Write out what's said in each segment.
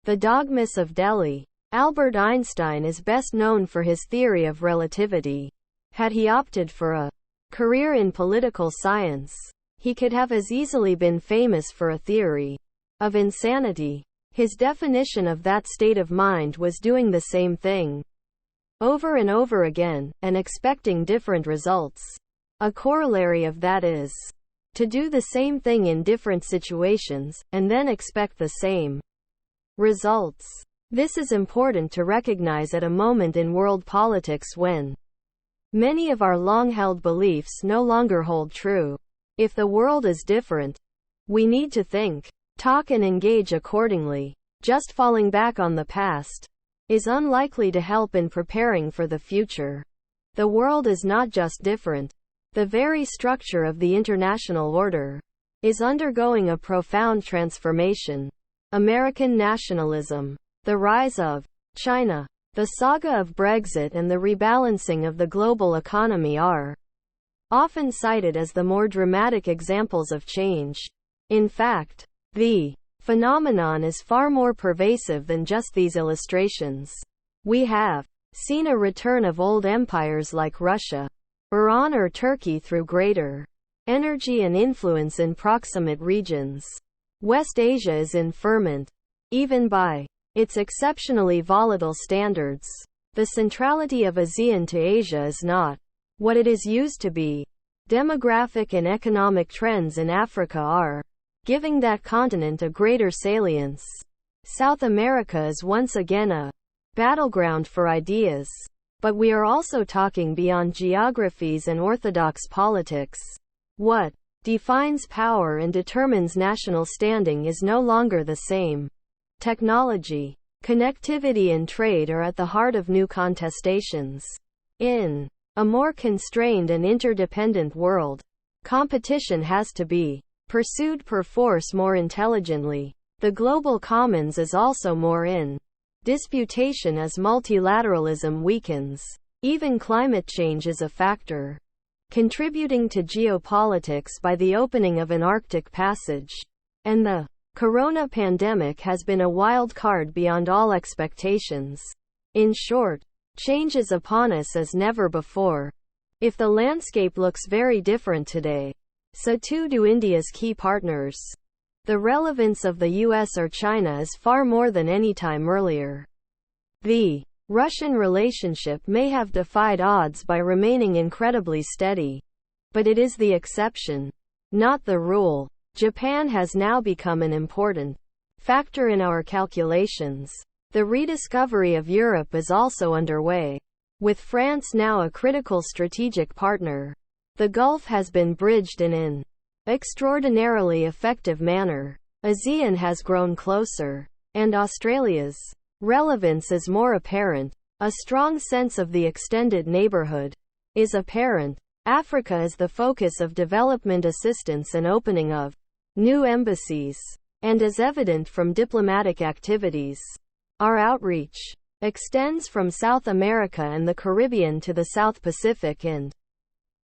The Dogmas of Delhi. Albert Einstein is best known for his theory of relativity. Had he opted for a career in political science, he could have as easily been famous for a theory of insanity. His definition of that state of mind was doing the same thing over and over again, and expecting different results. A corollary of that is to do the same thing in different situations, and then expect the same results. This is important to recognize at a moment in world politics when many of our long-held beliefs no longer hold true. If the world is different, we need to think, talk and engage accordingly. Just falling back on the past is unlikely to help in preparing for the future. The world is not just different. The very structure of the international order is undergoing a profound transformation. American nationalism, the rise of China, the saga of Brexit and the rebalancing of the global economy are often cited as the more dramatic examples of change. In fact, the phenomenon is far more pervasive than just these illustrations. We have seen a return of old empires like Russia, Iran or Turkey through greater energy and influence in proximate regions. West Asia is in ferment, even by its exceptionally volatile standards. The centrality of ASEAN to Asia is not what it is used to be. Demographic and economic trends in Africa are giving that continent a greater salience. South America is once again a battleground for ideas. But we are also talking beyond geographies and orthodox politics. What defines power and determines national standing is no longer the same. Technology, connectivity and trade are at the heart of new contestations. In a more constrained and interdependent world, competition has to be pursued perforce more intelligently. The global commons is also more in disputation as multilateralism weakens. Even climate change is a factor contributing to geopolitics by the opening of an Arctic passage. And the corona pandemic has been a wild card beyond all expectations. In short, change is upon us as never before. If the landscape looks very different today, so too do India's key partners. The relevance of the US or China is far more than any time earlier. The Russian relationship may have defied odds by remaining incredibly steady. But it is the exception, not the rule. Japan has now become an important factor in our calculations. The rediscovery of Europe is also underway, with France now a critical strategic partner. The Gulf has been bridged in an extraordinarily effective manner. ASEAN has grown closer, and Australia's relevance is more apparent. A strong sense of the extended neighborhood is apparent. Africa is the focus of development assistance and opening of new embassies, and as evident from diplomatic activities, our outreach extends from South America and the Caribbean to the South Pacific and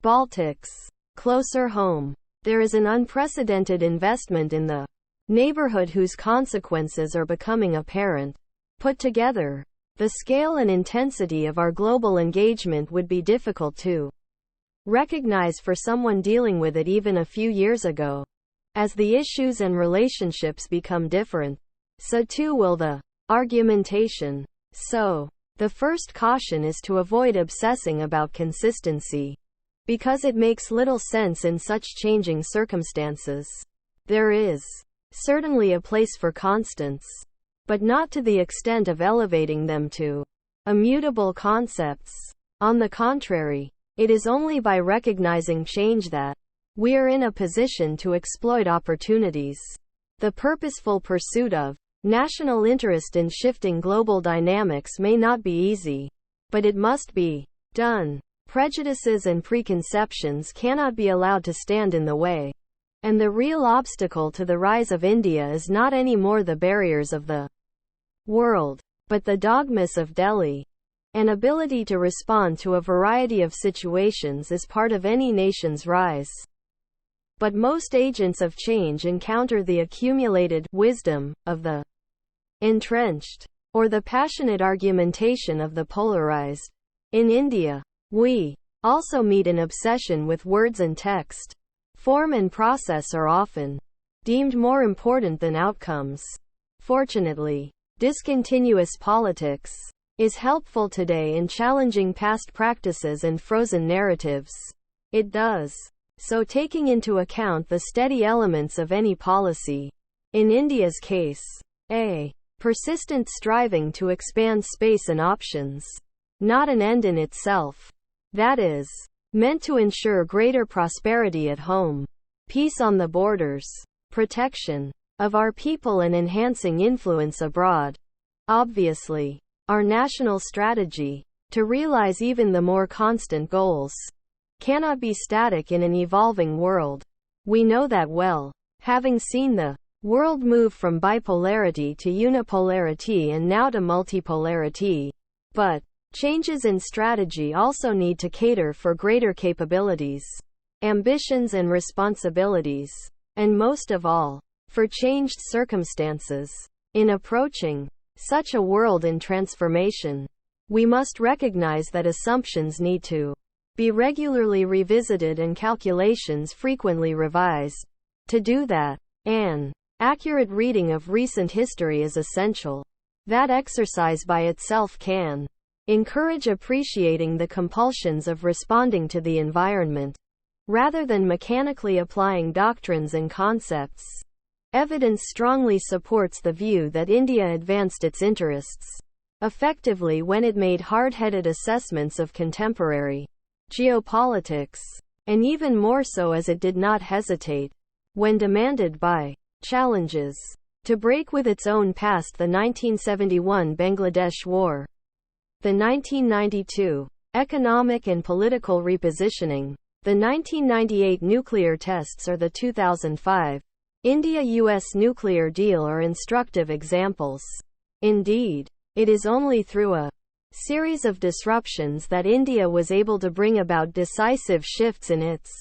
Baltics. Closer home, there is an unprecedented investment in the neighborhood whose consequences are becoming apparent. Put together, the scale and intensity of our global engagement would be difficult to recognize for someone dealing with it even a few years ago. As the issues and relationships become different, so too will the argumentation. So, the first caution is to avoid obsessing about consistency, because it makes little sense in such changing circumstances. There is certainly a place for constants, but not to the extent of elevating them to immutable concepts. On the contrary, it is only by recognizing change that we are in a position to exploit opportunities. The purposeful pursuit of national interest in shifting global dynamics may not be easy, but it must be done. Prejudices and preconceptions cannot be allowed to stand in the way. And the real obstacle to the rise of India is not any more the barriers of the world, but the dogmas of Delhi. An ability to respond to a variety of situations is part of any nation's rise. But most agents of change encounter the accumulated wisdom of the entrenched, or the passionate argumentation of the polarized. In India, we also meet an obsession with words and text. Form and process are often deemed more important than outcomes. Fortunately, discontinuous politics is helpful today in challenging past practices and frozen narratives. It does so taking into account the steady elements of any policy. In India's case, a persistent striving to expand space and options, not an end in itself. That is meant to ensure greater prosperity at home, peace on the borders, protection of our people, and enhancing influence abroad. Obviously, our national strategy to realize even the more constant goals cannot be static in an evolving world. We know that well, having seen the world move from bipolarity to unipolarity and now to multipolarity. But changes in strategy also need to cater for greater capabilities, ambitions, and responsibilities, and most of all, for changed circumstances. In approaching such a world in transformation, we must recognize that assumptions need to be regularly revisited and calculations frequently revised. To do that, an accurate reading of recent history is essential. That exercise by itself can encourage appreciating the compulsions of responding to the environment, rather than mechanically applying doctrines and concepts. Evidence strongly supports the view that India advanced its interests effectively when it made hard-headed assessments of contemporary geopolitics, and even more so as it did not hesitate, when demanded by challenges, to break with its own past: the 1971 Bangladesh War, the 1992 economic and political repositioning, the 1998 nuclear tests, or the 2005 India-US nuclear deal are instructive examples. Indeed, it is only through a series of disruptions that India was able to bring about decisive shifts in its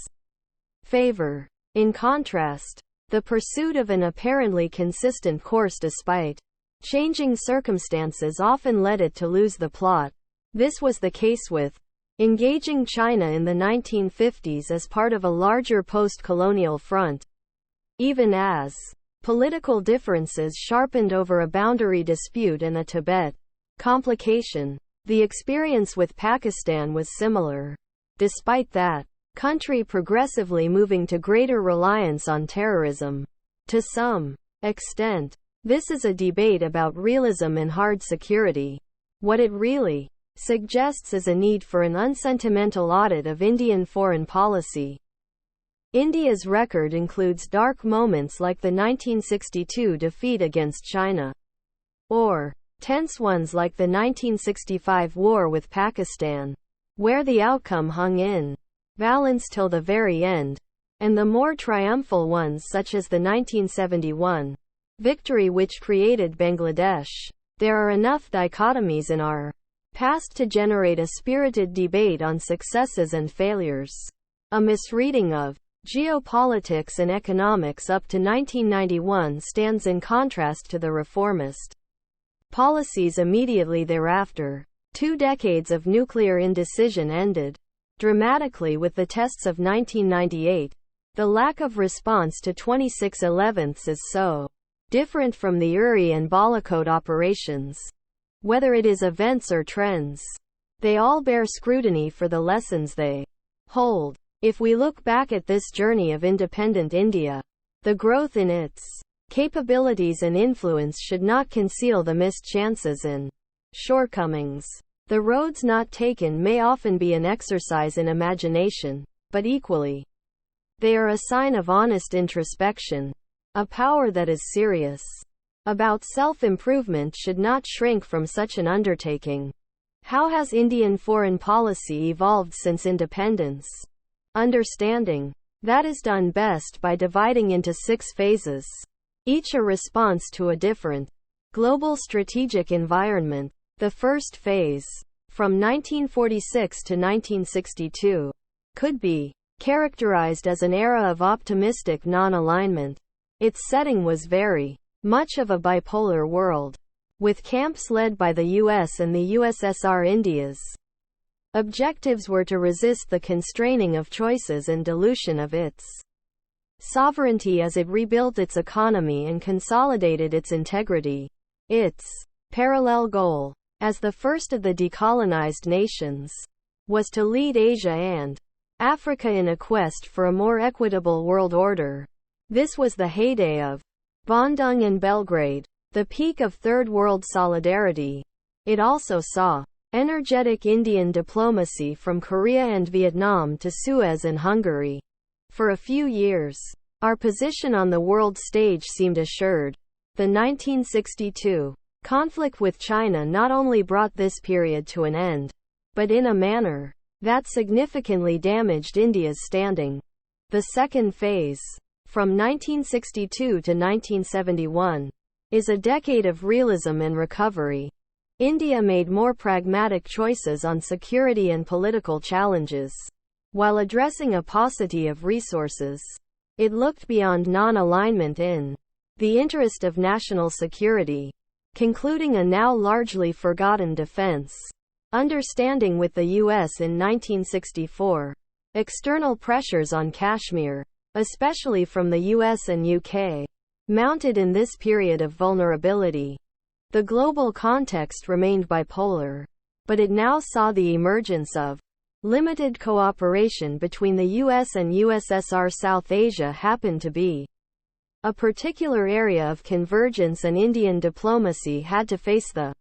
favor. In contrast, the pursuit of an apparently consistent course despite changing circumstances often led it to lose the plot. This was the case with engaging China in the 1950s as part of a larger post-colonial front. Even as political differences sharpened over a boundary dispute and a Tibet complication, the experience with Pakistan was similar. Despite that country progressively moving to greater reliance on terrorism. To some extent, this is a debate about realism and hard security. What it really suggests is a need for an unsentimental audit of Indian foreign policy. India's record includes dark moments like the 1962 defeat against China, or tense ones like the 1965 war with Pakistan, where the outcome hung in balance till the very end, and the more triumphal ones such as the 1971 victory which created Bangladesh. There are enough dichotomies in our past to generate a spirited debate on successes and failures. A misreading of geopolitics and economics up to 1991 stands in contrast to the reformist policies immediately thereafter. 2 decades of nuclear indecision ended dramatically with the tests of 1998. The lack of response to 26/11 is so different from the Uri and Balakot operations. Whether it is events or trends, they all bear scrutiny for the lessons they hold. If we look back at this journey of independent India, the growth in its capabilities and influence should not conceal the missed chances and shortcomings. The roads not taken may often be an exercise in imagination, but equally, they are a sign of honest introspection. A power that is serious about self-improvement should not shrink from such an undertaking. How has Indian foreign policy evolved since independence? Understanding that is done best by dividing into 6 phases, each a response to a different global strategic environment. The first phase, from 1946 to 1962, could be characterized as an era of optimistic non-alignment. Its setting was very much of a bipolar world. with camps led by the US and the USSR. India's objectives were to resist the constraining of choices and dilution of its sovereignty as it rebuilt its economy and consolidated its integrity. Its parallel goal, as the first of the decolonized nations, was to lead Asia and Africa in a quest for a more equitable world order. This was the heyday of Bandung and Belgrade, the peak of Third World solidarity. It also saw energetic Indian diplomacy from Korea and Vietnam to Suez and Hungary. For a few years, our position on the world stage seemed assured. The 1962 conflict with China not only brought this period to an end, but in a manner that significantly damaged India's standing. The second phase, from 1962 to 1971, is a decade of realism and recovery. India made more pragmatic choices on security and political challenges. While addressing a paucity of resources, it looked beyond non-alignment in the interest of national security, concluding a now largely forgotten defense understanding with the U.S. in 1964. External pressures on Kashmir, especially from the US and UK, mounted in this period of vulnerability. The global context remained bipolar, but it now saw the emergence of limited cooperation between the US and USSR. South Asia happened to be a particular area of convergence, and Indian diplomacy had to face the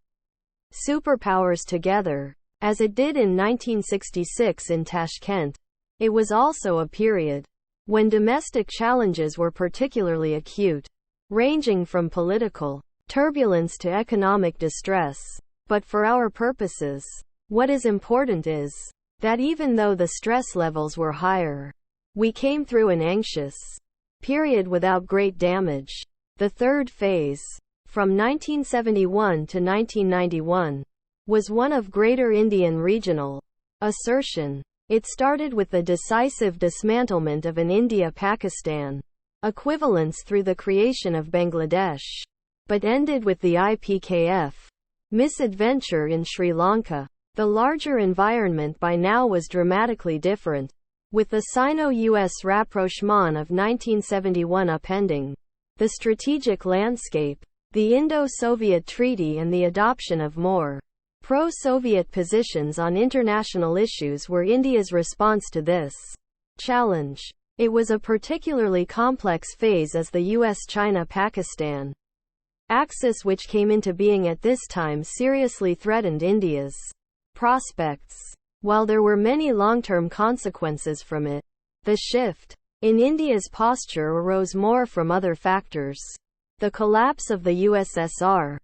superpowers together, as it did in 1966 in Tashkent. It was also a period when domestic challenges were particularly acute, ranging from political turbulence to economic distress. But for our purposes, what is important is that even though the stress levels were higher, we came through an anxious period without great damage. The third phase, from 1971 to 1991, was one of greater Indian regional assertion. It started with the decisive dismantlement of an India-Pakistan equivalence through the creation of Bangladesh, but ended with the IPKF misadventure in Sri Lanka. The larger environment by now was dramatically different, with the Sino-Us Rapprocheman of 1971 upending the strategic landscape, the Indo-Soviet Treaty, and the adoption of more pro-Soviet positions on international issues were India's response to this challenge. It was a particularly complex phase as the US-China-Pakistan axis, which came into being at this time, seriously threatened India's prospects. While there were many long-term consequences from it, the shift in India's posture arose more from other factors. The collapse of the USSR,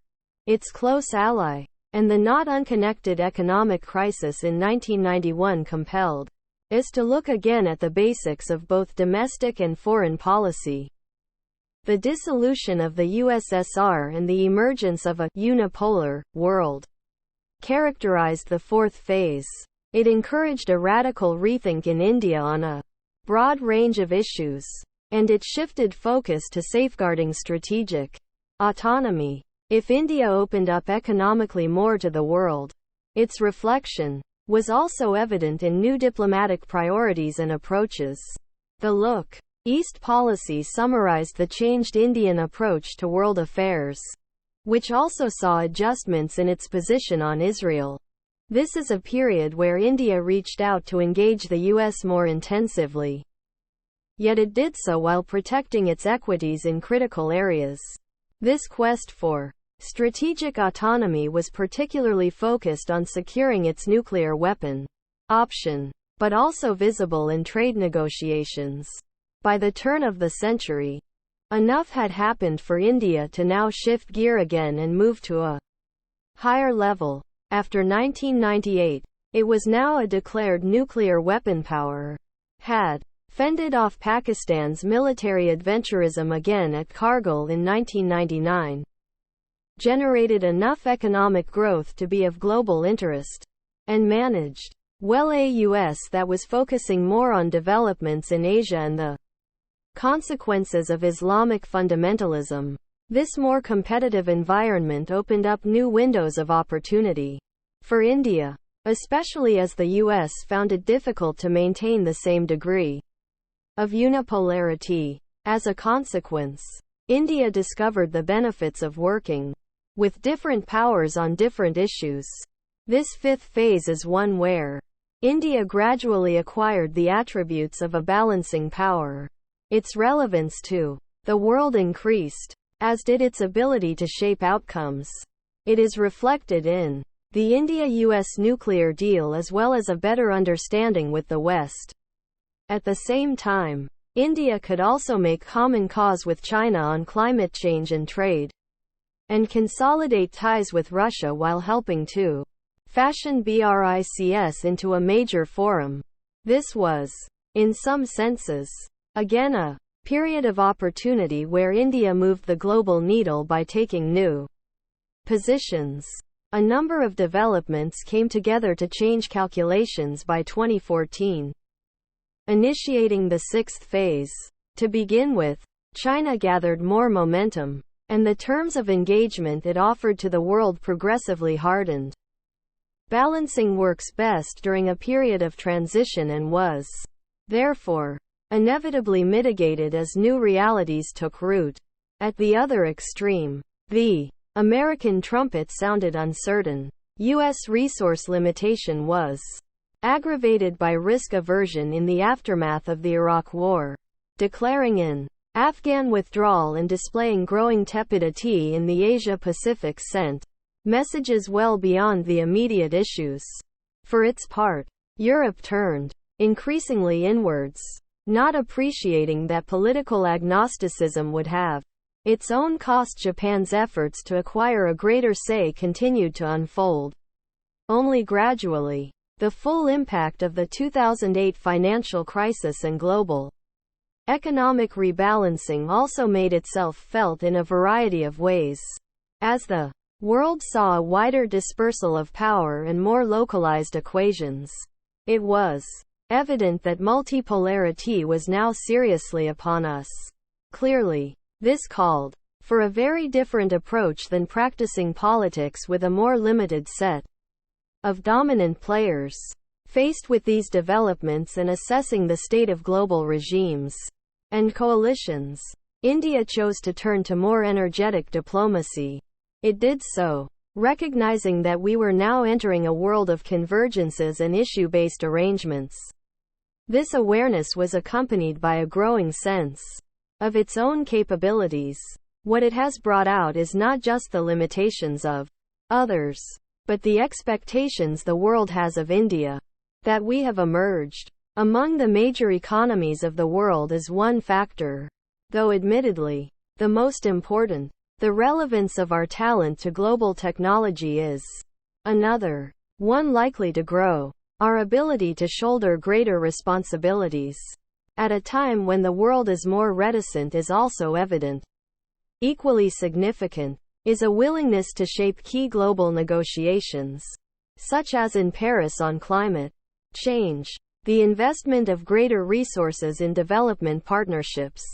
its close ally, and the not unconnected economic crisis in 1991 compelled us to look again at the basics of both domestic and foreign policy. The dissolution of the USSR and the emergence of a unipolar world characterized the fourth phase. It encouraged a radical rethink in India on a broad range of issues, and it shifted focus to safeguarding strategic autonomy. If India opened up economically more to the world, its reflection was also evident in new diplomatic priorities and approaches. The Look East policy summarized the changed Indian approach to world affairs, which also saw adjustments in its position on Israel. This is a period where India reached out to engage the US more intensively. Yet it did so while protecting its equities in critical areas. This quest for strategic autonomy was particularly focused on securing its nuclear weapon option, but also visible in trade negotiations. By the turn of the century, enough had happened for India to now shift gear again and move to a higher level. After 1998, it was now a declared nuclear weapon power. Had fended off Pakistan's military adventurism again at Kargil in 1999. Generated enough economic growth to be of global interest. And managed well a US that was focusing more on developments in Asia and the consequences of Islamic fundamentalism. This more competitive environment opened up new windows of opportunity for India, especially as the US found it difficult to maintain the same degree of unipolarity. As a consequence, India discovered the benefits of working with different powers on different issues. This fifth phase is one where India gradually acquired the attributes of a balancing power. Its relevance to the world increased, as did its ability to shape outcomes. It is reflected in the India-US nuclear deal as well as a better understanding with the West. At the same time, India could also make common cause with China on climate change and trade, and consolidate ties with Russia while helping to fashion BRICS into a major forum. This was, in some senses, again a period of opportunity where India moved the global needle by taking new positions. A number of developments came together to change calculations by 2014. Initiating the sixth phase. To begin with, China gathered more momentum, and the terms of engagement it offered to the world progressively hardened. Balancing works best during a period of transition and was, therefore, inevitably mitigated as new realities took root. At the other extreme, the American trumpet sounded uncertain. U.S. resource limitation was aggravated by risk aversion in the aftermath of the Iraq War, declaring an Afghan withdrawal and displaying growing tepidity in the Asia-Pacific sent messages well beyond the immediate issues. For its part, Europe turned increasingly inwards, not appreciating that political agnosticism would have its own cost. Japan's efforts to acquire a greater say continued to unfold. Only gradually, the full impact of the 2008 financial crisis and global economic rebalancing also made itself felt in a variety of ways. As the world saw a wider dispersal of power and more localized equations, it was evident that multipolarity was now seriously upon us. Clearly, this called for a very different approach than practicing politics with a more limited set of dominant players. Faced with these developments and assessing the state of global regimes and coalitions, India chose to turn to more energetic diplomacy. It did so, recognizing that we were now entering a world of convergences and issue-based arrangements. This awareness was accompanied by a growing sense of its own capabilities. What it has brought out is not just the limitations of others, but the expectations the world has of India. That we have emerged among the major economies of the world is one factor, though admittedly the most important. The relevance of our talent to global technology is another, one likely to grow. Our ability to shoulder greater responsibilities at a time when the world is more reticent is also evident. Equally significant is a willingness to shape key global negotiations, such as in Paris on climate change. The investment of greater resources in development partnerships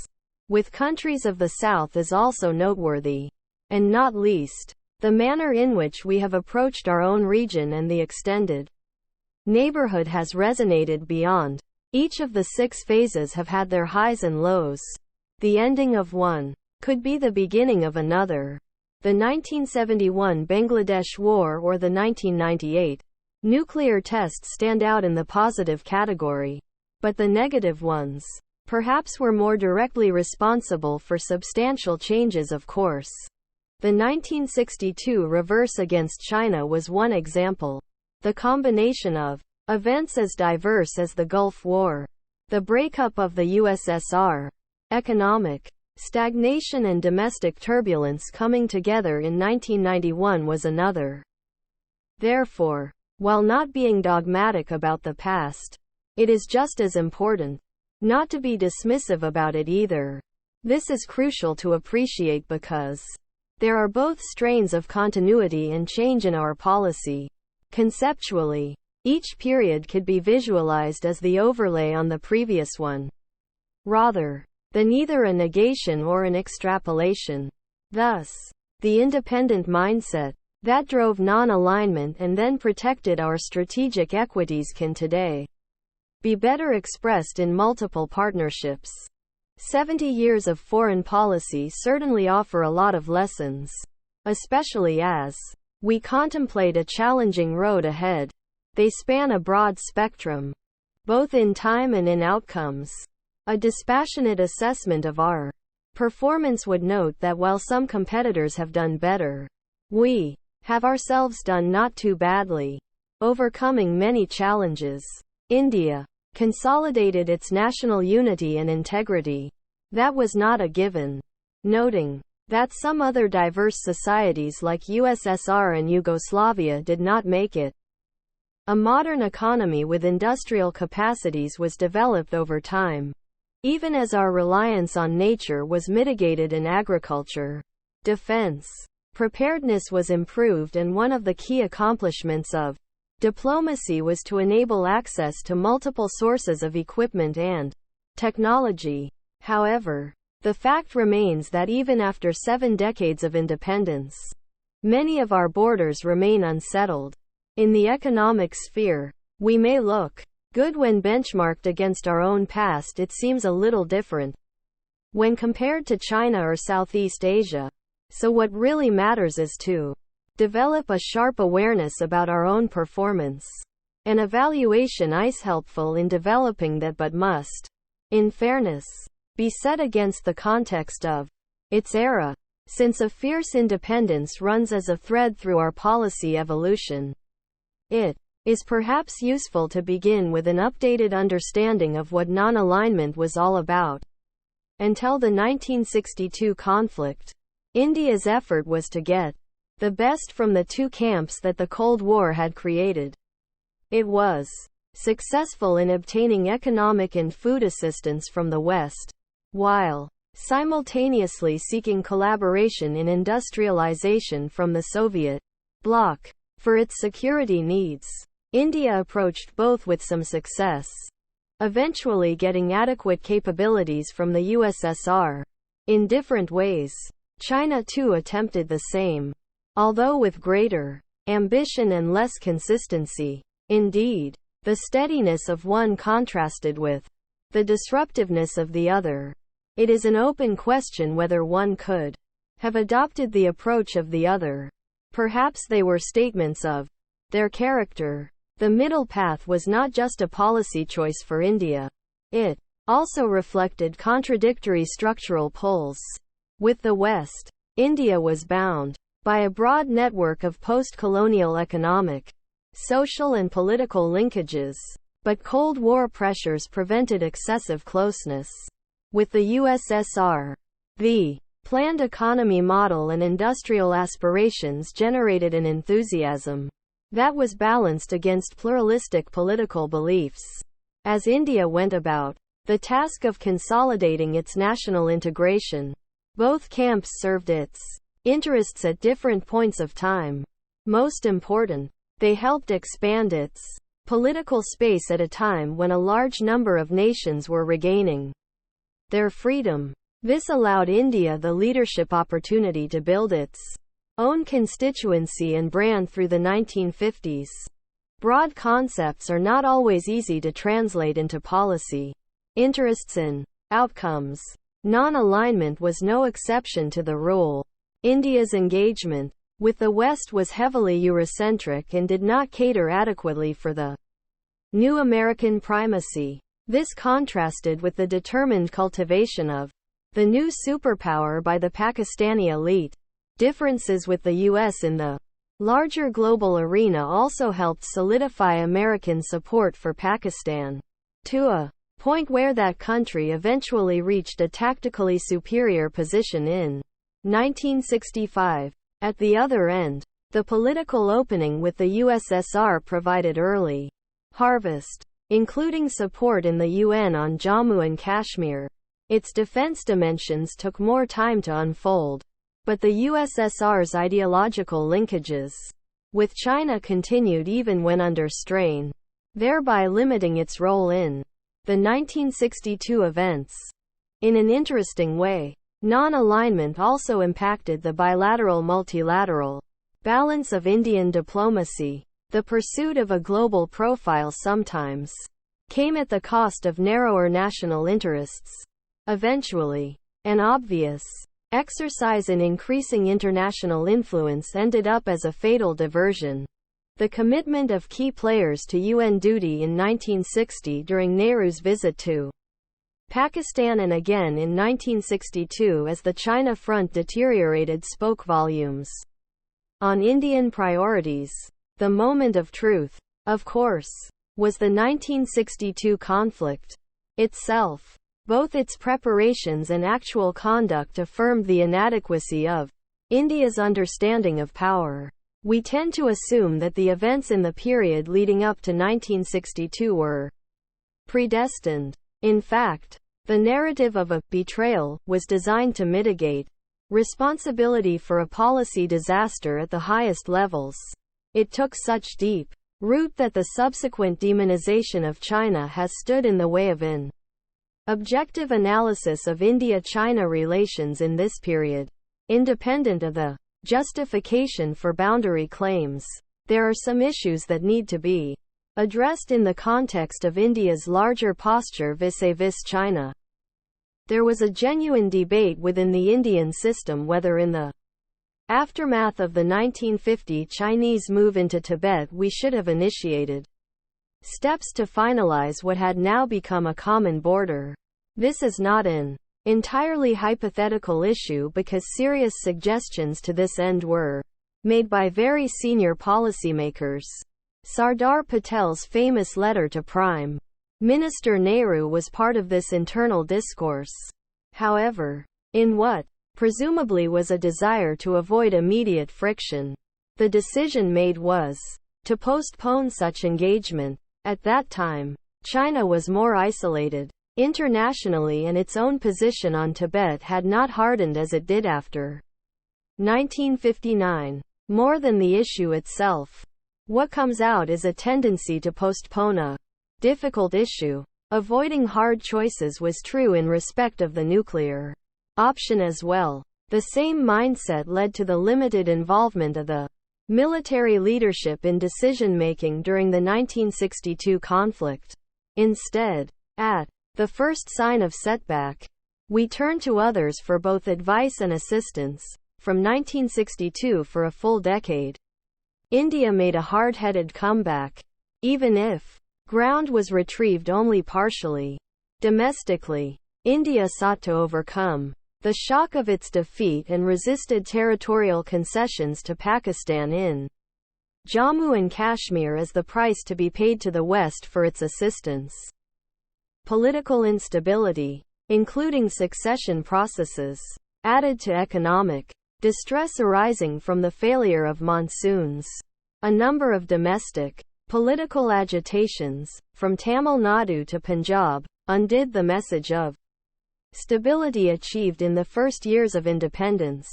with countries of the South is also noteworthy. And not least, the manner in which we have approached our own region and the extended neighborhood has resonated beyond. Each of the 6 phases have had their highs and lows. The ending of one could be the beginning of another. The 1971 Bangladesh War or the 1998 nuclear tests stand out in the positive category, but the negative ones, perhaps, were more directly responsible for substantial changes. Of course, the 1962 reverse against China was one example. The combination of events as diverse as the Gulf War, the breakup of the USSR, economic stagnation and domestic turbulence coming together in 1991 was another. Therefore, while not being dogmatic about the past, it is just as important not to be dismissive about it either. This is crucial to appreciate because there are both strains of continuity and change in our policy. Conceptually, each period could be visualized as the overlay on the previous one, rather than either a negation or an extrapolation. Thus, the independent mindset that drove non-alignment and then protected our strategic equities can today be better expressed in multiple partnerships. 70 years of foreign policy certainly offer a lot of lessons, especially as we contemplate a challenging road ahead. They span a broad spectrum, both in time and in outcomes. A dispassionate assessment of our performance would note that while some competitors have done better, we have ourselves done not too badly, overcoming many challenges. India consolidated its national unity and integrity. That was not a given, noting that some other diverse societies like USSR and Yugoslavia did not make it. A modern economy with industrial capacities was developed over time, even as our reliance on nature was mitigated in agriculture. Defense preparedness was improved, and one of the key accomplishments of diplomacy was to enable access to multiple sources of equipment and technology. However, the fact remains that even after 7 decades of independence, many of our borders remain unsettled. In the economic sphere, we may look good when benchmarked against our own past. It seems a little different when compared to China or Southeast Asia. So what really matters is to develop a sharp awareness about our own performance. An evaluation is helpful in developing that, but must, in fairness, be set against the context of its era, since a fierce independence runs as a thread through our policy evolution. It is perhaps useful to begin with an updated understanding of what non-alignment was all about. Until the 1962 conflict, India's effort was to get the best from the two camps that the Cold War had created. It was successful in obtaining economic and food assistance from the West, while simultaneously seeking collaboration in industrialization from the Soviet bloc. For its security needs, India approached both with some success, eventually getting adequate capabilities from the USSR. In different ways, China too attempted the same, although with greater ambition and less consistency. Indeed, the steadiness of one contrasted with the disruptiveness of the other. It is an open question whether one could have adopted the approach of the other. Perhaps they were statements of their character. The middle path was not just a policy choice for India. It also reflected contradictory structural pulls. With the West, India was bound by a broad network of post-colonial economic, social and political linkages, but Cold War pressures prevented excessive closeness with the USSR. The planned economy model and industrial aspirations generated an enthusiasm that was balanced against pluralistic political beliefs. As India went about the task of consolidating its national integration, both camps served its interests at different points of time. Most important, they helped expand its political space at a time when a large number of nations were regaining their freedom. This allowed India the leadership opportunity to build its own constituency and brand through the 1950s. Broad concepts are not always easy to translate into policy interests and outcomes. Non-alignment was no exception to the rule. India's engagement with the West was heavily Eurocentric and did not cater adequately for the new American primacy. This contrasted with the determined cultivation of the new superpower by the Pakistani elite. Differences with the U.S. in the larger global arena also helped solidify American support for Pakistan to a point where that country eventually reached a tactically superior position in 1965. At the other end, the political opening with the USSR provided early harvest, including support in the UN on Jammu and Kashmir. Its defense dimensions took more time to unfold, but the USSR's ideological linkages with China continued even when under strain, thereby limiting its role in the 1962 events. In an interesting way, Non-alignment also impacted the bilateral-multilateral balance of Indian diplomacy. The pursuit of a global profile sometimes came at the cost of narrower national interests. Eventually, an obvious exercise in increasing international influence ended up as a fatal diversion. The commitment of key players to UN duty in 1960 during Nehru's visit to Pakistan and again in 1962 as the China front deteriorated spoke volumes on Indian priorities. The moment of truth, of course, was the 1962 conflict itself. Both its preparations and actual conduct affirmed the inadequacy of India's understanding of power. We tend to assume that the events in the period leading up to 1962 were predestined. In fact, the narrative of a betrayal was designed to mitigate responsibility for a policy disaster at the highest levels. It took such deep root that the subsequent demonization of China has stood in the way of an objective analysis of India-China relations in this period. Independent of the justification for boundary claims, there are some issues that need to be addressed in the context of India's larger posture vis-a-vis China. There was a genuine debate within the Indian system whether in the aftermath of the 1950 Chinese move into Tibet we should have initiated steps to finalize what had now become a common border. This is not an entirely hypothetical issue because serious suggestions to this end were made by very senior policymakers. Sardar Patel's famous letter to Prime Minister Nehru was part of this internal discourse. However, in what presumably was a desire to avoid immediate friction, the decision made was to postpone such engagement. At that time, China was more isolated internationally and its own position on Tibet had not hardened as it did after 1959. More than the issue itself, what comes out is a tendency to postpone a difficult issue. Avoiding hard choices was true in respect of the nuclear option as well. The same mindset led to the limited involvement of the military leadership in decision-making during the 1962 conflict. Instead, at the first sign of setback, we turned to others for both advice and assistance. From 1962 for a full decade, India made a hard-headed comeback, even if ground was retrieved only partially. Domestically, India sought to overcome the shock of its defeat and resisted territorial concessions to Pakistan in Jammu and Kashmir as the price to be paid to the West for its assistance. Political instability, including succession processes, added to economic distress arising from the failure of monsoons. A number of domestic political agitations, from Tamil Nadu to Punjab, undid the message of stability achieved in the first years of independence.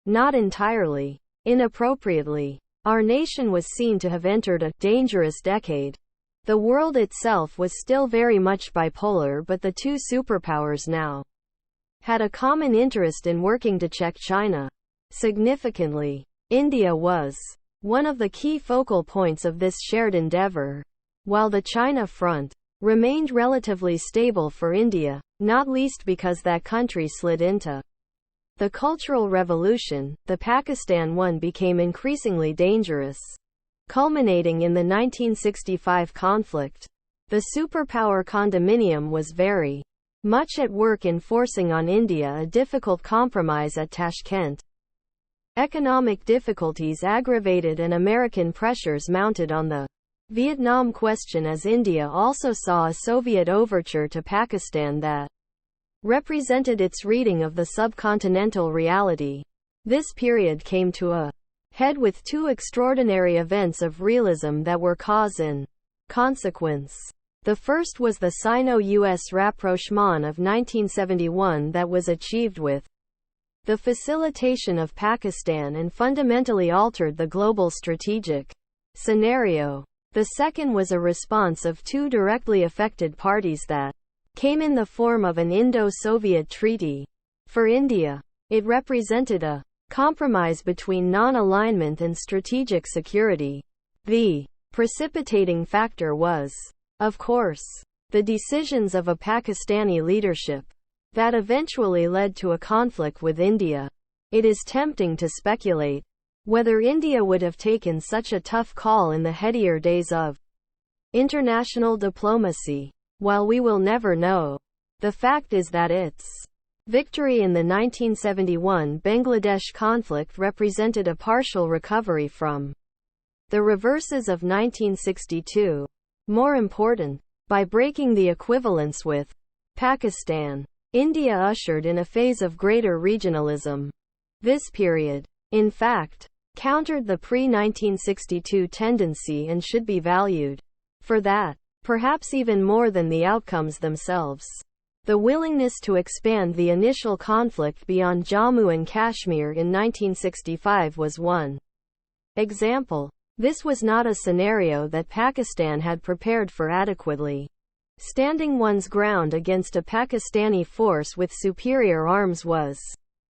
Not entirely inappropriately, our nation was seen to have entered a dangerous decade. The world itself was still very much bipolar, but the two superpowers now had a common interest in working to check China. Significantly, India was one of the key focal points of this shared endeavor. While the China front remained relatively stable for India, not least because that country slid into the Cultural Revolution, the Pakistan one became increasingly dangerous, culminating in the 1965 conflict. The superpower condominium was very much at work in forcing on India a difficult compromise at Tashkent. Economic difficulties aggravated and American pressures mounted on the Vietnam question as India also saw a Soviet overture to Pakistan that represented its reading of the subcontinental reality. This period came to a head with two extraordinary events of realism that were cause and consequence. The first was the Sino-Us Rapprocheman of 1971 that was achieved with the facilitation of Pakistan and fundamentally altered the global strategic scenario. The second was a response of two directly affected parties that came in the form of an Indo-Soviet treaty. For India, it represented a compromise between non-alignment and strategic security. The precipitating factor was, of course, the decisions of a Pakistani leadership that eventually led to a conflict with India. It is tempting to speculate whether India would have taken such a tough call in the headier days of international diplomacy. While we will never know, the fact is that its victory in the 1971 Bangladesh conflict represented a partial recovery from the reverses of 1962. More important, by breaking the equivalence with Pakistan, India ushered in a phase of greater regionalism. This period, in fact, countered the pre-1962 tendency and should be valued for that, perhaps even more than the outcomes themselves. The willingness to expand the initial conflict beyond Jammu and Kashmir in 1965 was one example. This was not a scenario that Pakistan had prepared for adequately. Standing one's ground against a Pakistani force with superior arms was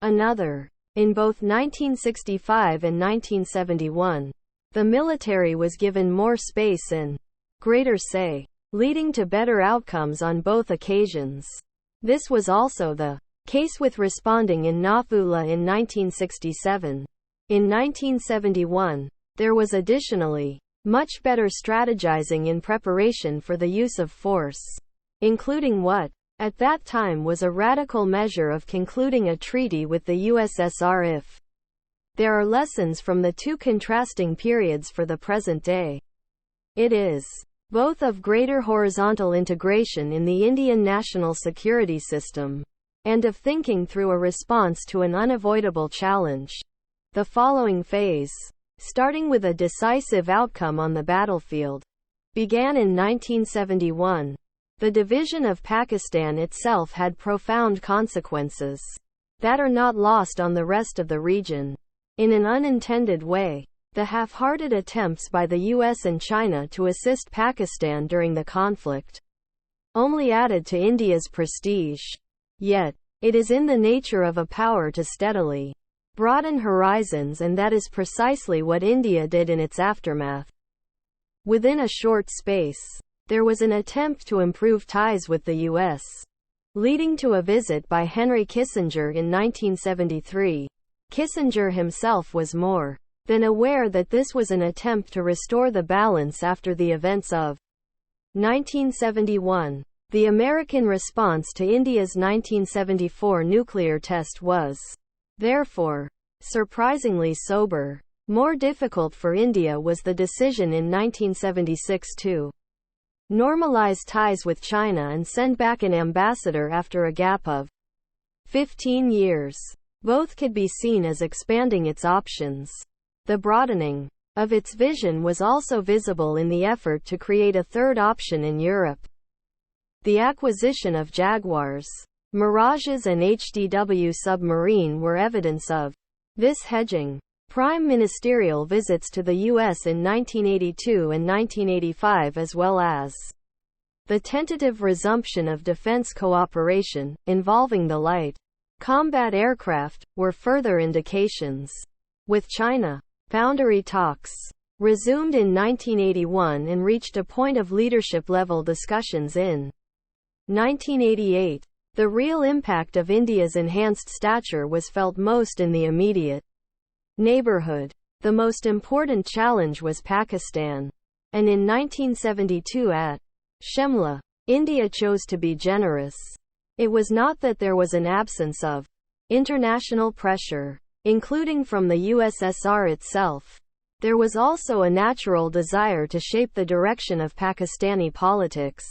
another. In both 1965 and 1971, the military was given more space and greater say, leading to better outcomes on both occasions. This was also the case with responding in Nathula in 1967. In 1971, there was additionally much better strategizing in preparation for the use of force, including what, at that time, was a radical measure of concluding a treaty with the USSR. If there are lessons from the two contrasting periods for the present day, it is both of greater horizontal integration in the Indian national security system, and of thinking through a response to an unavoidable challenge. The following phase, starting with a decisive outcome on the battlefield, began in 1971. The division of Pakistan itself had profound consequences that are not lost on the rest of the region. In an unintended way, the half-hearted attempts by the US and China to assist Pakistan during the conflict only added to India's prestige. Yet, it is in the nature of a power to steadily broaden horizons, and that is precisely what India did in its aftermath. Within a short space, there was an attempt to improve ties with the US, leading to a visit by Henry Kissinger in 1973. Kissinger himself was more than aware that this was an attempt to restore the balance after the events of 1971. The American response to India's 1974 nuclear test was, therefore, surprisingly sober. More difficult for India was the decision in 1976 to normalize ties with China and send back an ambassador after a gap of 15 years. Both could be seen as expanding its options. The broadening of its vision was also visible in the effort to create a third option in Europe. The acquisition of Jaguars, Mirages and HDW submarine were evidence of this hedging. Prime ministerial visits to the U.S. in 1982 and 1985, as well as the tentative resumption of defense cooperation, involving the light combat aircraft, were further indications. With China, boundary talks resumed in 1981 and reached a point of leadership-level discussions in 1988. The real impact of India's enhanced stature was felt most in the immediate neighborhood. The most important challenge was Pakistan. And in 1972 at Shimla, India chose to be generous. It was not that there was an absence of international pressure, including from the USSR itself. There was also a natural desire to shape the direction of Pakistani politics.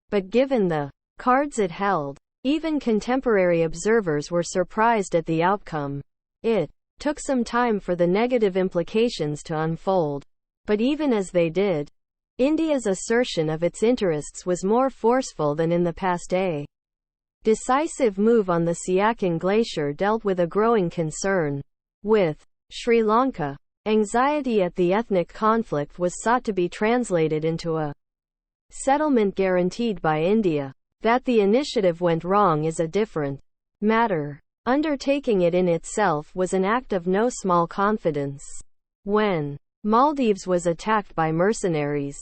But given the cards it held, even contemporary observers were surprised at the outcome. It took some time for the negative implications to unfold. But even as they did, India's assertion of its interests was more forceful than in the past. A decisive move on the Siachen Glacier dealt with a growing concern with Sri Lanka. Anxiety at the ethnic conflict was sought to be translated into a settlement guaranteed by India. That the initiative went wrong is a different matter. Undertaking it in itself was an act of no small confidence. When Maldives was attacked by mercenaries,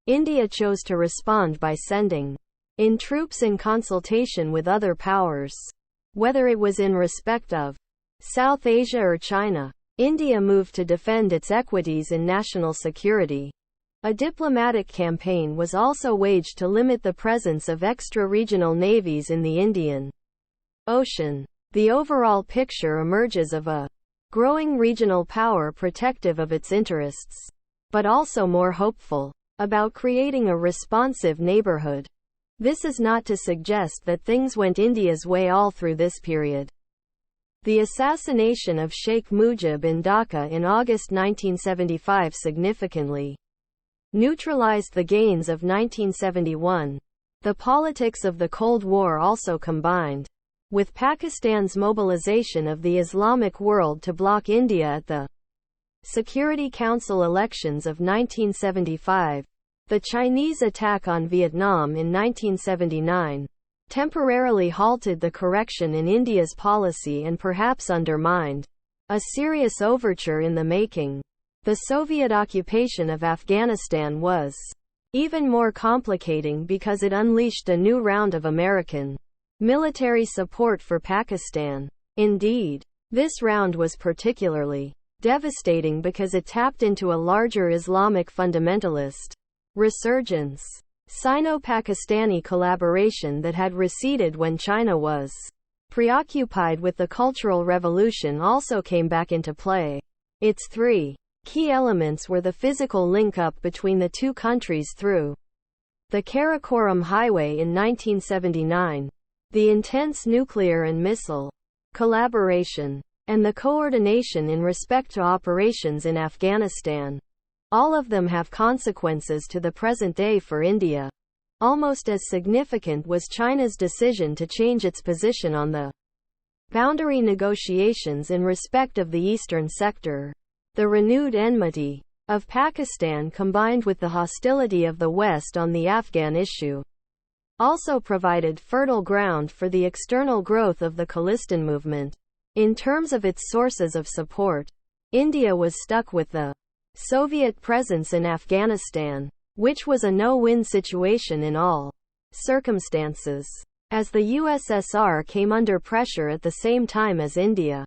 India chose to respond by sending in troops in consultation with other powers. Whether it was in respect of South Asia or China, India moved to defend its equities in national security. A diplomatic campaign was also waged to limit the presence of extra-regional navies in the Indian Ocean. The overall picture emerges of a growing regional power protective of its interests, but also more hopeful about creating a responsive neighborhood. This is not to suggest that things went India's way all through this period. The assassination of Sheikh Mujib in Dhaka in August 1975 significantly neutralized the gains of 1971. The politics of the Cold War also combined with Pakistan's mobilization of the Islamic world to block India at the Security Council elections of 1975. The Chinese attack on Vietnam in 1979 temporarily halted the correction in India's policy and perhaps undermined a serious overture in the making. The Soviet occupation of Afghanistan was even more complicating because it unleashed a new round of American military support for Pakistan. Indeed, this round was particularly devastating because it tapped into a larger Islamic fundamentalist resurgence. Sino-Pakistani collaboration that had receded when China was preoccupied with the Cultural Revolution also came back into play. Its three key elements were the physical link-up between the two countries through the Karakoram Highway in 1979, the intense nuclear and missile collaboration, and the coordination in respect to operations in Afghanistan. All of them have consequences to the present day for India. Almost as significant was China's decision to change its position on the boundary negotiations in respect of the eastern sector. The renewed enmity of Pakistan combined with the hostility of the West on the Afghan issue also provided fertile ground for the external growth of the Khalistan movement. In terms of its sources of support, India was stuck with the Soviet presence in Afghanistan, which was a no-win situation in all circumstances, as the USSR came under pressure at the same time as India.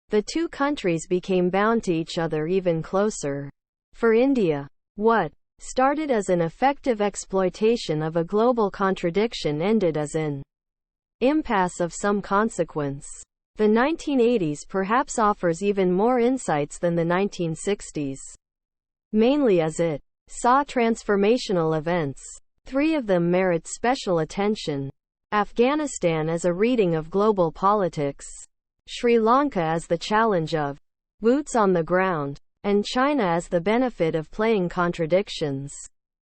The two countries became bound to each other even closer. For India, what started as an effective exploitation of a global contradiction ended as an impasse of some consequence. The 1980s perhaps offers even more insights than the 1960s, mainly as it saw transformational events. Three of them merit special attention. Afghanistan as a reading of global politics, Sri Lanka as the challenge of boots on the ground, and China as the benefit of playing contradictions.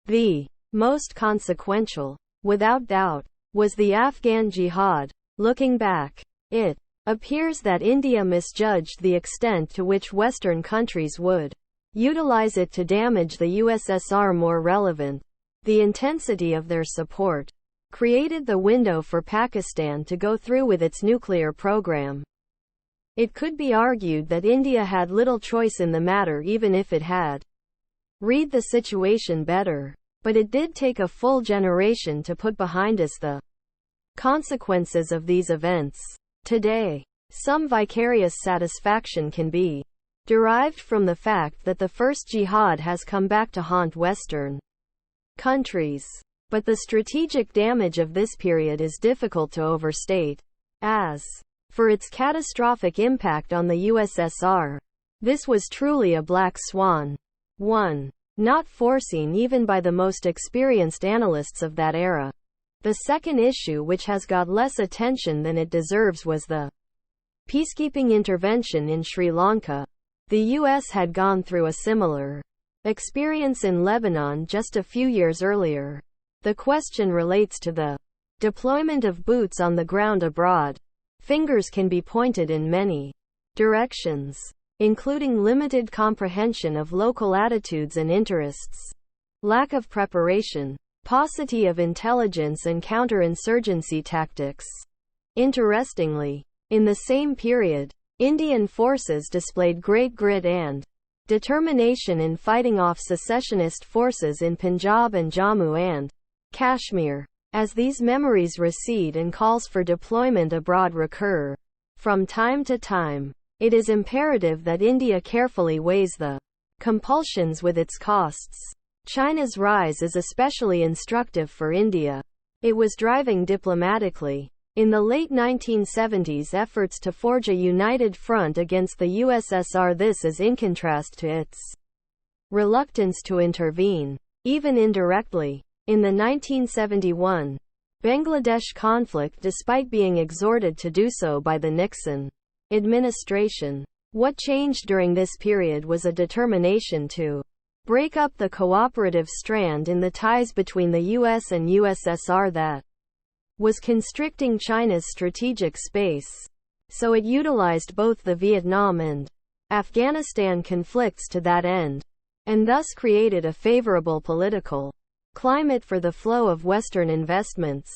The most consequential, without doubt, was the Afghan Jihad. Looking back, it appears that India misjudged the extent to which Western countries would utilize it to damage the USSR. More relevant, the intensity of their support created the window for Pakistan to go through with its nuclear program. It could be argued that India had little choice in the matter even if it had read the situation better. But it did take a full generation to put behind us the consequences of these events. Today, some vicarious satisfaction can be derived from the fact that the first jihad has come back to haunt Western countries. But the strategic damage of this period is difficult to overstate. As for its catastrophic impact on the USSR, this was truly a black swan. One not foreseen even by the most experienced analysts of that era. The second issue, which has got less attention than it deserves, was the peacekeeping intervention in Sri Lanka. The US had gone through a similar experience in Lebanon just a few years earlier. The question relates to the deployment of boots on the ground abroad. Fingers can be pointed in many directions, including limited comprehension of local attitudes and interests, lack of preparation, paucity of intelligence and counterinsurgency tactics. Interestingly, in the same period, Indian forces displayed great grit and determination in fighting off secessionist forces in Punjab and Jammu and Kashmir. As these memories recede and calls for deployment abroad recur from time to time, it is imperative that India carefully weighs the compulsions with its costs. China's rise is especially instructive for India. It was driving diplomatically, in the late 1970s, efforts to forge a united front against the USSR. This is in contrast to its reluctance to intervene, even indirectly, in the 1971 Bangladesh conflict despite being exhorted to do so by the Nixon administration. What changed during this period was a determination to break up the cooperative strand in the ties between the US and USSR that was constricting China's strategic space. So it utilized both the Vietnam and Afghanistan conflicts to that end, and thus created a favorable political climate for the flow of Western investments.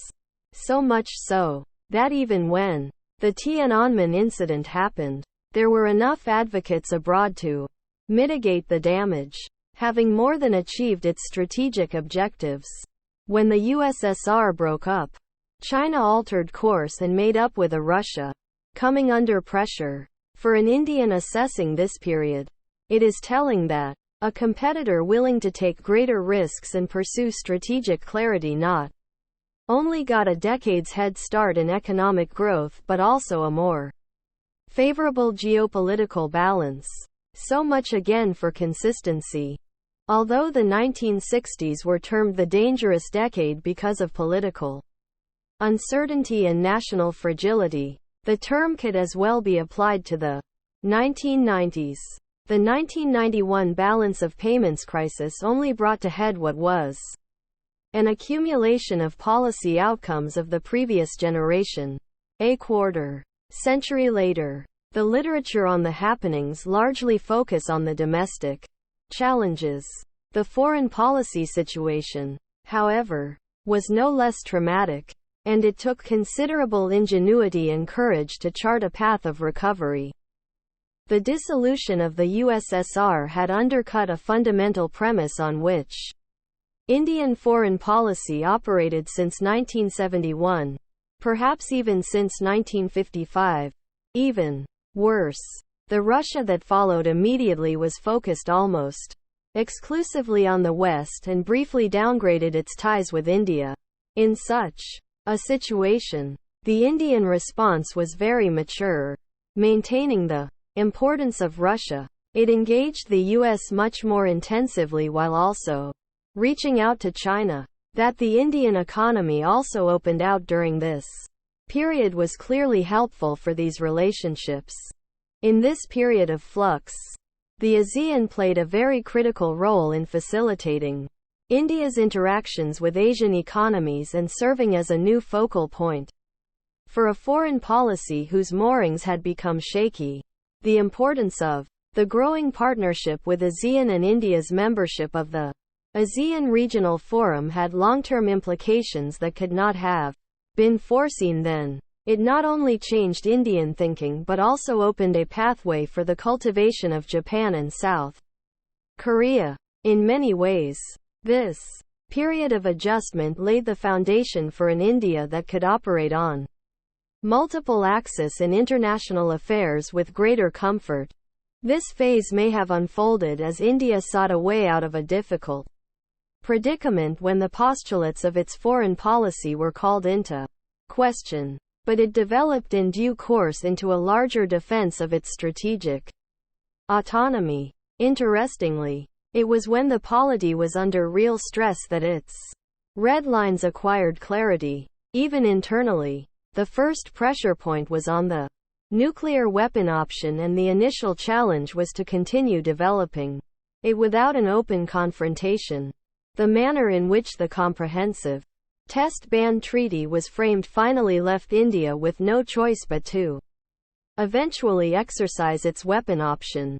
So much so, that even when the Tiananmen incident happened, there were enough advocates abroad to mitigate the damage, having more than achieved its strategic objectives. When the USSR broke up, China altered course and made up with a Russia coming under pressure. For an Indian assessing this period, it is telling that a competitor willing to take greater risks and pursue strategic clarity not only got a decade's head start in economic growth but also a more favorable geopolitical balance. So much again for consistency. Although the 1960s were termed the dangerous decade because of political uncertainty and national fragility, the term could as well be applied to the 1990s. The 1991 balance of payments crisis only brought to head what was an accumulation of policy outcomes of the previous generation. A quarter century later, the literature on the happenings largely focus on the domestic challenges. The foreign policy situation, however, was no less traumatic, and it took considerable ingenuity and courage to chart a path of recovery. The dissolution of the USSR had undercut a fundamental premise on which Indian foreign policy operated since 1971, perhaps even since 1955. Even worse, the Russia that followed immediately was focused almost exclusively on the West and briefly downgraded its ties with India. In such a situation, the Indian response was very mature. Maintaining the importance of Russia, it engaged the US much more intensively while also reaching out to China. That the Indian economy also opened out during this period was clearly helpful for these relationships. In this period of flux, the ASEAN played a very critical role in facilitating India's interactions with Asian economies and serving as a new focal point for a foreign policy whose moorings had become shaky. The importance of the growing partnership with ASEAN and India's membership of the ASEAN Regional Forum had long-term implications that could not have been foreseen then. It not only changed Indian thinking but also opened a pathway for the cultivation of Japan and South Korea. In many ways, this period of adjustment laid the foundation for an India that could operate on multiple axes in international affairs with greater comfort. This phase may have unfolded as India sought a way out of a difficult predicament when the postulates of its foreign policy were called into question. But it developed in due course into a larger defense of its strategic autonomy. Interestingly, it was when the polity was under real stress that its red lines acquired clarity. Even internally, the first pressure point was on the nuclear weapon option, and the initial challenge was to continue developing it without an open confrontation. The manner in which the comprehensive Test Ban Treaty was framed finally left India with no choice but to eventually exercise its weapon option.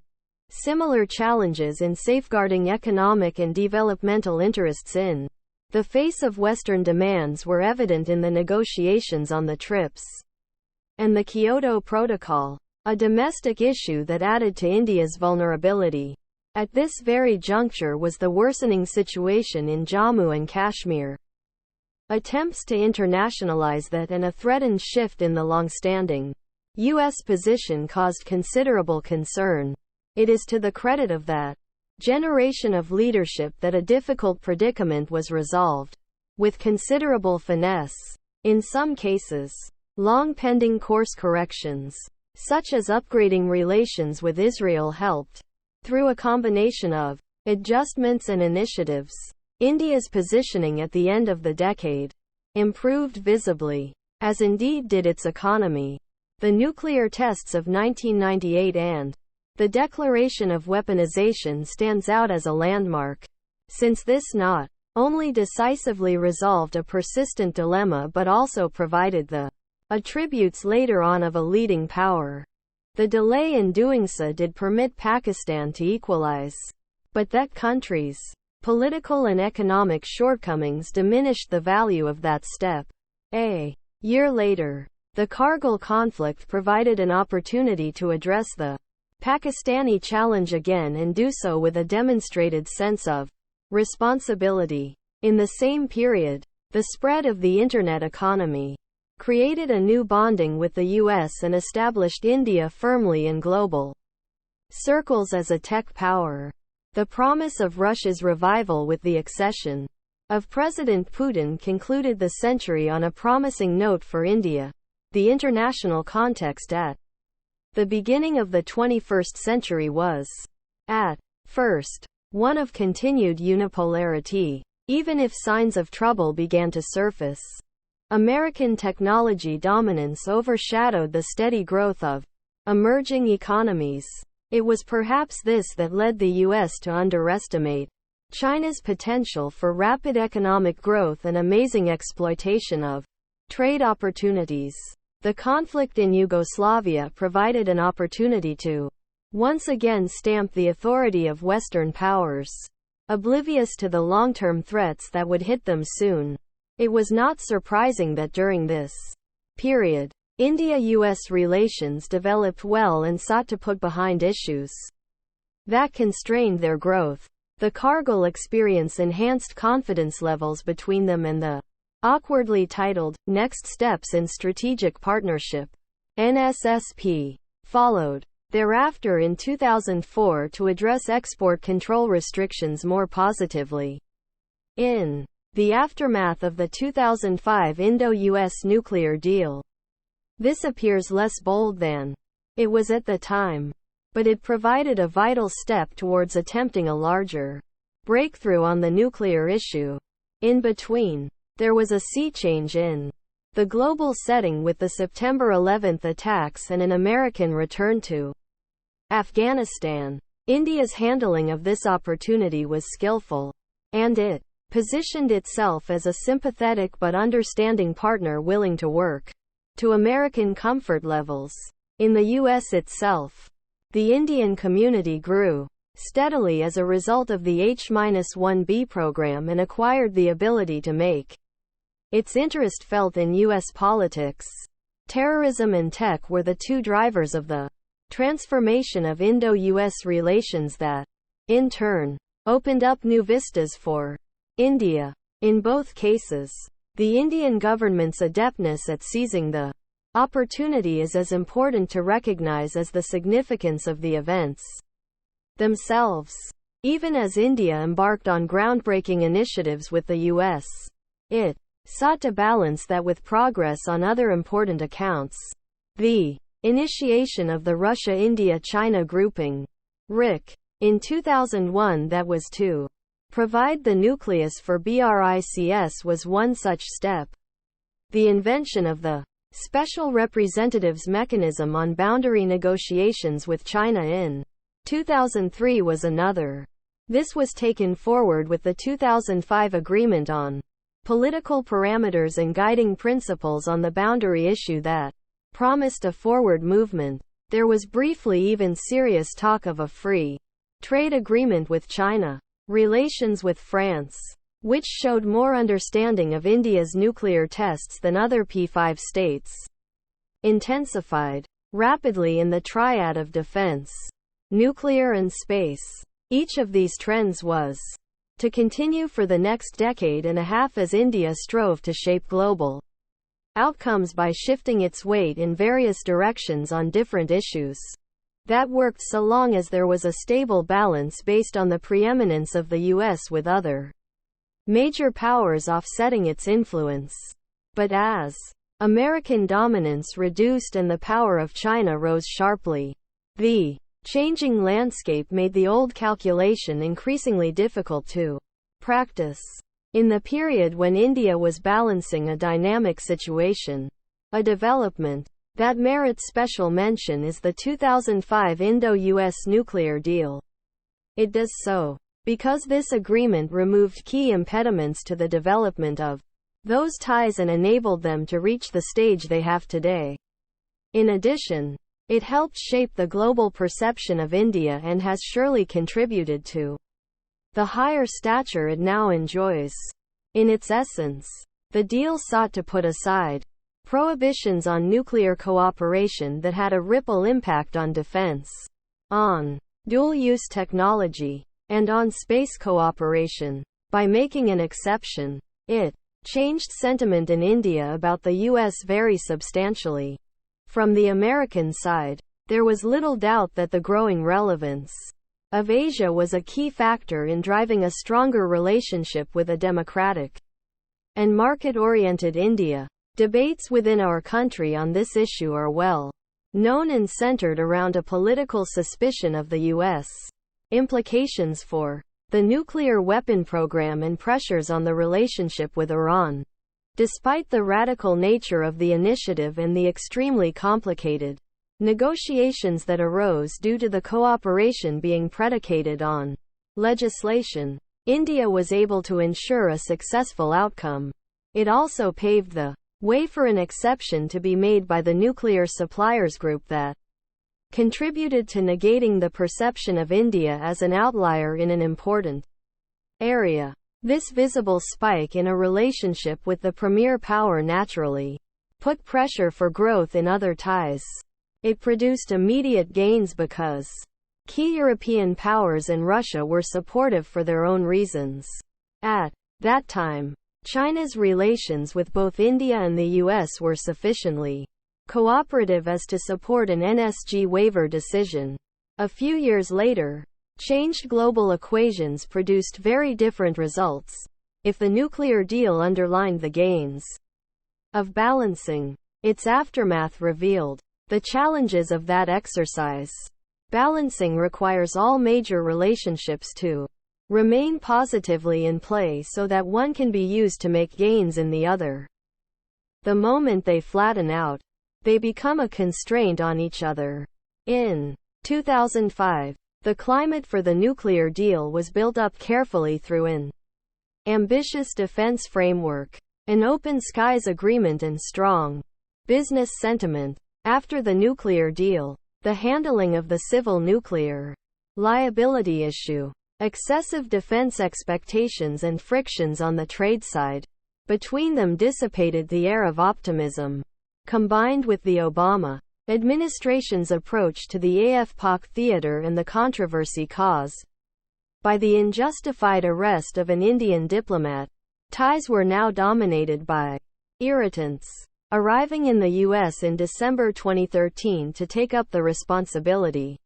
Similar challenges in safeguarding economic and developmental interests in the face of Western demands were evident in the negotiations on the TRIPS and the Kyoto Protocol, a domestic issue that added to India's vulnerability. At this very juncture was the worsening situation in Jammu and Kashmir. Attempts to internationalize that and a threatened shift in the long-standing U.S. position caused considerable concern. It is to the credit of that generation of leadership that a difficult predicament was resolved, with considerable finesse. In some cases, long-pending course corrections, such as upgrading relations with Israel, helped. Through a combination of adjustments and initiatives, India's positioning at the end of the decade improved visibly, as indeed did its economy. The nuclear tests of 1998 and the declaration of weaponization stands out as a landmark, since this not only decisively resolved a persistent dilemma but also provided the attributes later on of a leading power. The delay in doing so did permit Pakistan to equalize, but that country's political and economic shortcomings diminished the value of that step. A year later, the Kargil conflict provided an opportunity to address the Pakistani challenge again and do so with a demonstrated sense of responsibility. In the same period, the spread of the Internet economy created a new bonding with the U.S. and established India firmly in global circles as a tech power. The promise of Russia's revival with the accession of President Putin concluded the century on a promising note for India. The international context at the beginning of the 21st century was, at first, one of continued unipolarity, even if signs of trouble began to surface. American technology dominance overshadowed the steady growth of emerging economies. It was perhaps this that led the U.S. to underestimate China's potential for rapid economic growth and amazing exploitation of trade opportunities. The conflict in Yugoslavia provided an opportunity to once again stamp the authority of Western powers, oblivious to the long-term threats that would hit them soon. It was not surprising that during this period, India-US relations developed well and sought to put behind issues that constrained their growth. The Kargil experience enhanced confidence levels between them, and the awkwardly titled Next Steps in Strategic Partnership (NSSP) followed thereafter in 2004 to address export control restrictions more positively. In the aftermath of the 2005 Indo-US nuclear deal, this appears less bold than it was at the time, but it provided a vital step towards attempting a larger breakthrough on the nuclear issue. In between, there was a sea change in the global setting with the September 11 attacks and an American return to Afghanistan. India's handling of this opportunity was skillful, and it positioned itself as a sympathetic but understanding partner willing to work to American comfort levels. In the U.S. itself, the Indian community grew steadily as a result of the H-1B program and acquired the ability to make its interest felt in U.S. politics. Terrorism and tech were the two drivers of the transformation of Indo-US relations that, in turn, opened up new vistas for India. In both cases, the Indian government's adeptness at seizing the opportunity is as important to recognize as the significance of the events themselves. Even as India embarked on groundbreaking initiatives with the U.S., it sought to balance that with progress on other important accounts. The initiation of the Russia-India-China grouping, RIC, in 2001 that was to provide the nucleus for BRICS was one such step. The invention of the Special Representatives Mechanism on boundary negotiations with China in 2003 was another. This was taken forward with the 2005 Agreement on Political Parameters and Guiding Principles on the Boundary issue that promised a forward movement. There was briefly even serious talk of a free trade agreement with China. Relations with France, which showed more understanding of India's nuclear tests than other P5 states. intensified rapidly in the triad of defense, nuclear and space. Each of these trends was to continue for the next decade and a half as India strove to shape global outcomes by shifting its weight in various directions on different issues. That worked so long as there was a stable balance based on the preeminence of the US with other major powers offsetting its influence. But as American dominance reduced and the power of China rose sharply, the changing landscape made the old calculation increasingly difficult to practice. In the period when India was balancing a dynamic situation, a development that merits special mention is the 2005 Indo-US nuclear deal. It does so because this agreement removed key impediments to the development of those ties and enabled them to reach the stage they have today. In addition, it helped shape the global perception of India and has surely contributed to the higher stature it now enjoys. In its essence, the deal sought to put aside prohibitions on nuclear cooperation that had a ripple impact on defense, on dual-use technology, and on space cooperation. By making an exception, it changed sentiment in India about the US very substantially. From the American side, there was little doubt that the growing relevance of Asia was a key factor in driving a stronger relationship with a democratic and market-oriented India. Debates within our country on this issue are well known and centered around a political suspicion of the U.S. implications for the nuclear weapon program and pressures on the relationship with Iran. Despite the radical nature of the initiative and the extremely complicated negotiations that arose due to the cooperation being predicated on legislation, India was able to ensure a successful outcome. It also paved the way for an exception to be made by the nuclear suppliers group that contributed to negating the perception of India as an outlier in an important area. This visible spike in a relationship with the premier power naturally put pressure for growth in other ties. It produced immediate gains because key European powers and Russia were supportive for their own reasons. At that time, China's relations with both India and the US were sufficiently cooperative as to support an NSG waiver decision. A few years later, changed global equations produced very different results. If the nuclear deal underlined the gains of balancing, its aftermath revealed the challenges of that exercise. Balancing requires all major relationships to remain positively in play so that one can be used to make gains in the other. The moment they flatten out, they become a constraint on each other. In 2005, the climate for the nuclear deal was built up carefully through an ambitious defense framework, an open skies agreement and strong business sentiment. After the nuclear deal, the handling of the civil nuclear liability issue, excessive defense expectations and frictions on the trade side between them dissipated the air of optimism. Combined with the Obama administration's approach to the AFPOC theater and the controversy caused by the unjustified arrest of an Indian diplomat, ties were now dominated by irritants. Arriving in the U.S. in December 2013 to take up the responsibility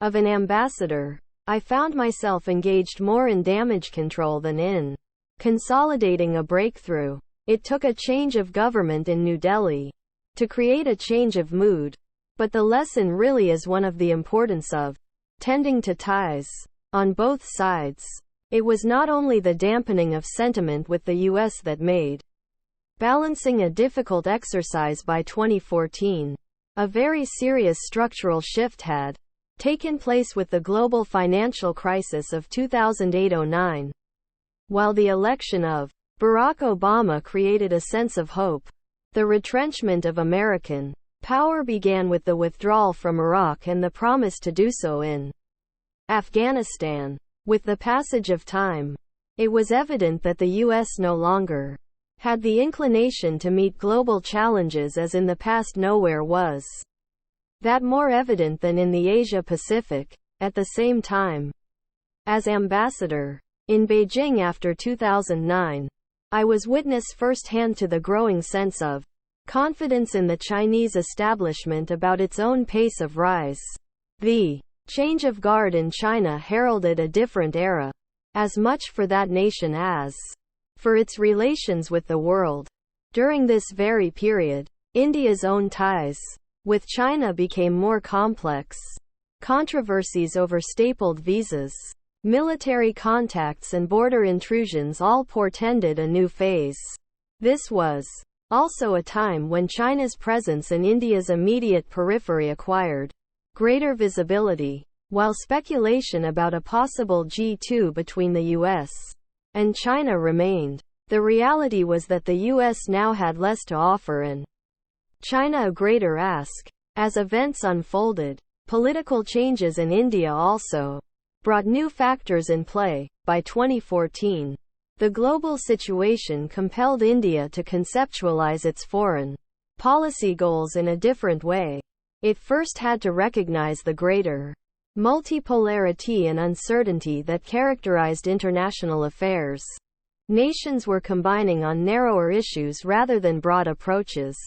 of an ambassador, I found myself engaged more in damage control than in consolidating a breakthrough. It took a change of government in New Delhi to create a change of mood. But the lesson really is one of the importance of tending to ties on both sides. It was not only the dampening of sentiment with the U.S. that made balancing a difficult exercise. By 2014, a very serious structural shift had taken place with the global financial crisis of 2008-09. While the election of Barack Obama created a sense of hope, the retrenchment of American power began with the withdrawal from Iraq and the promise to do so in Afghanistan. With the passage of time, it was evident that the U.S. no longer had the inclination to meet global challenges as in the past nowhere was that more evident than in the Asia-Pacific. At the same time, as ambassador in Beijing after 2009, I was witness firsthand to the growing sense of confidence in the Chinese establishment about its own pace of rise. The change of guard in China heralded a different era, as much for that nation as for its relations with the world. During this very period, India's own ties with China became more complex. Controversies over stapled visas, military contacts and border intrusions all portended a new phase. This was also a time when China's presence in India's immediate periphery acquired greater visibility. While speculation about a possible G2 between the US and China remained, the reality was that the US now had less to offer and China a greater ask. As events unfolded, political changes in India also brought new factors in play. By 2014, the global situation compelled India to conceptualize its foreign policy goals in a different way. It first had to recognize the greater multipolarity and uncertainty that characterized international affairs. Nations were combining on narrower issues rather than broad approaches.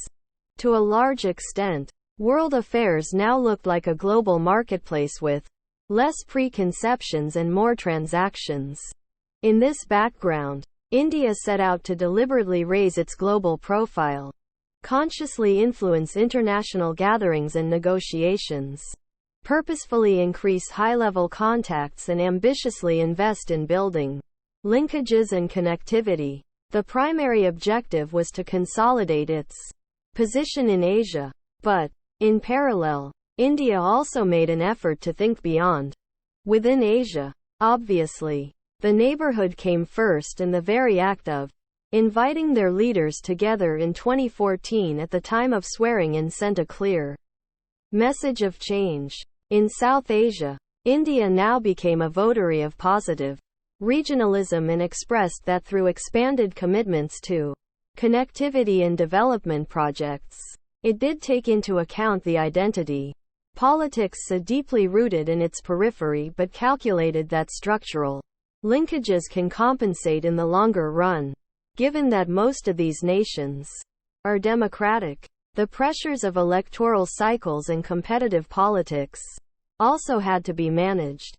To a large extent, world affairs now looked like a global marketplace with less preconceptions and more transactions. In this background, India set out to deliberately raise its global profile, consciously influence international gatherings and negotiations, purposefully increase high-level contacts and ambitiously invest in building linkages and connectivity. The primary objective was to consolidate its position in Asia. But, in parallel, India also made an effort to think beyond. Within Asia, obviously, the neighborhood came first, and the very act of inviting their leaders together in 2014 at the time of swearing in sent a clear message of change. In South Asia, India now became a votary of positive regionalism and expressed that through expanded commitments to connectivity and development projects. It did take into account the identity politics so deeply rooted in its periphery, but calculated that structural linkages can compensate in the longer run. Given that most of these nations are democratic, the pressures of electoral cycles and competitive politics also had to be managed.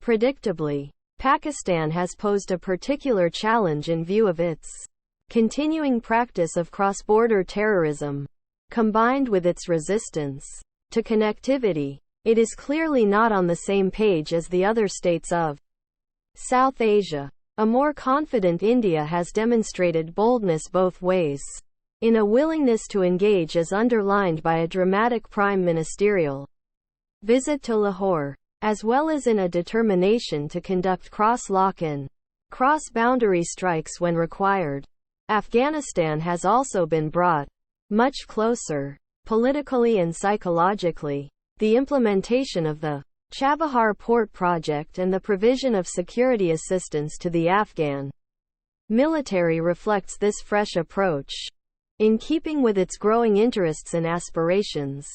Predictably, Pakistan has posed a particular challenge in view of its continuing practice of cross-border terrorism. Combined with its resistance to connectivity, it is clearly not on the same page as the other states of South Asia. A more confident India has demonstrated boldness both ways, in a willingness to engage as underlined by a dramatic prime ministerial visit to Lahore, as well as in a determination to conduct cross-lock and cross-boundary strikes when required. Afghanistan has also been brought much closer, politically and psychologically. The implementation of the Chabahar Port project and the provision of security assistance to the Afghan military reflects this fresh approach. In keeping with its growing interests and aspirations,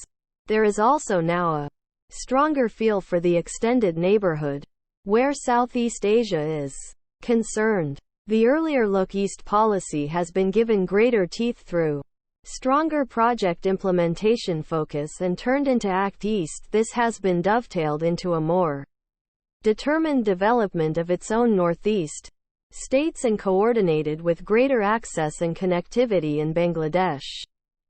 there is also now a stronger feel for the extended neighborhood, where Southeast Asia is concerned. The earlier Look East policy has been given greater teeth through stronger project implementation focus and turned into Act East. This has been dovetailed into a more determined development of its own Northeast states and coordinated with greater access and connectivity in Bangladesh.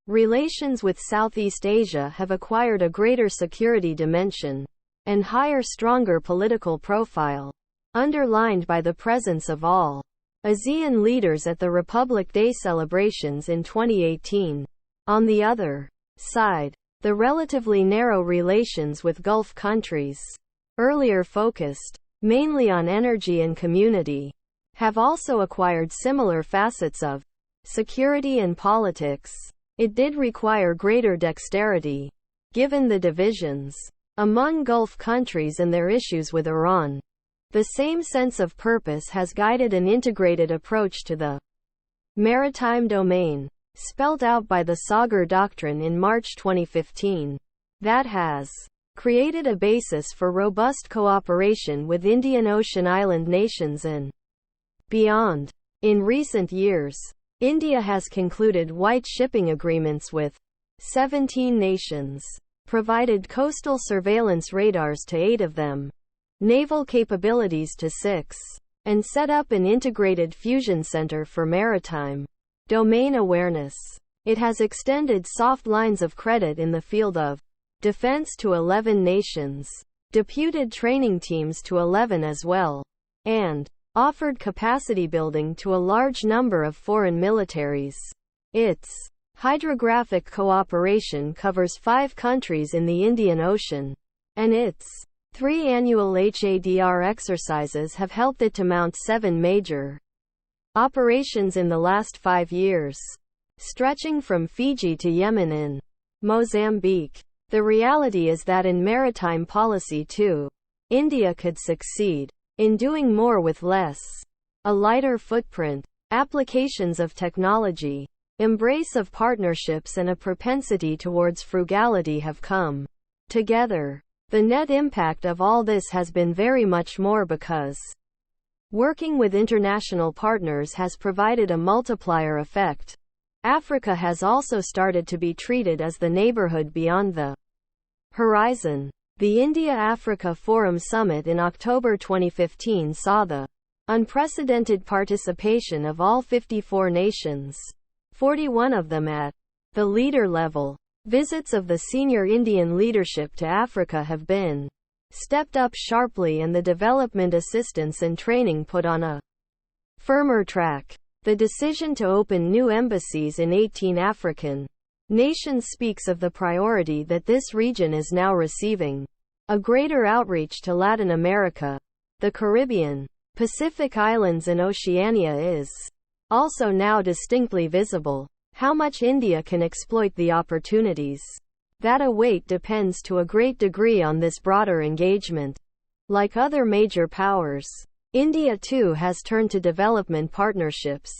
Relations with Southeast Asia have acquired a greater security dimension and higher, stronger political profile, underlined by the presence of all ASEAN leaders at the Republic Day celebrations in 2018. On the other side, the relatively narrow relations with Gulf countries, earlier focused mainly on energy and community, have also acquired similar facets of security and politics. It did require greater dexterity, given the divisions among Gulf countries and their issues with Iran. The same sense of purpose has guided an integrated approach to the maritime domain, spelled out by the Sagar Doctrine in March 2015, that has created a basis for robust cooperation with Indian Ocean island nations and beyond. In recent years, India has concluded white shipping agreements with 17 nations, provided coastal surveillance radars to 8 of them, naval capabilities to 6, and set up an integrated fusion center for maritime domain awareness. It has extended soft lines of credit in the field of defense to 11 nations, deputed training teams to 11 as well, and offered capacity building to a large number of foreign militaries. Its hydrographic cooperation covers 5 countries in the Indian Ocean, and its 3 annual HADR exercises have helped it to mount 7 major operations in the last 5 years, stretching from Fiji to Yemen and Mozambique. The reality is that in maritime policy too, India could succeed in doing more with less. A lighter footprint, applications of technology, embrace of partnerships and a propensity towards frugality have come together. The net impact of all this has been very much more because working with international partners has provided a multiplier effect. Africa has also started to be treated as the neighborhood beyond the horizon. The India-Africa Forum Summit in October 2015 saw the unprecedented participation of all 54 nations, 41 of them at the leader level. Visits of the senior Indian leadership to Africa have been stepped up sharply and the development assistance and training put on a firmer track. The decision to open new embassies in 18 African nations speaks of the priority that this region is now receiving. A greater outreach to Latin America, the Caribbean, Pacific Islands and Oceania is also now distinctly visible. How much India can exploit the opportunities that await depends to a great degree on this broader engagement. Like other major powers, India too has turned to development partnerships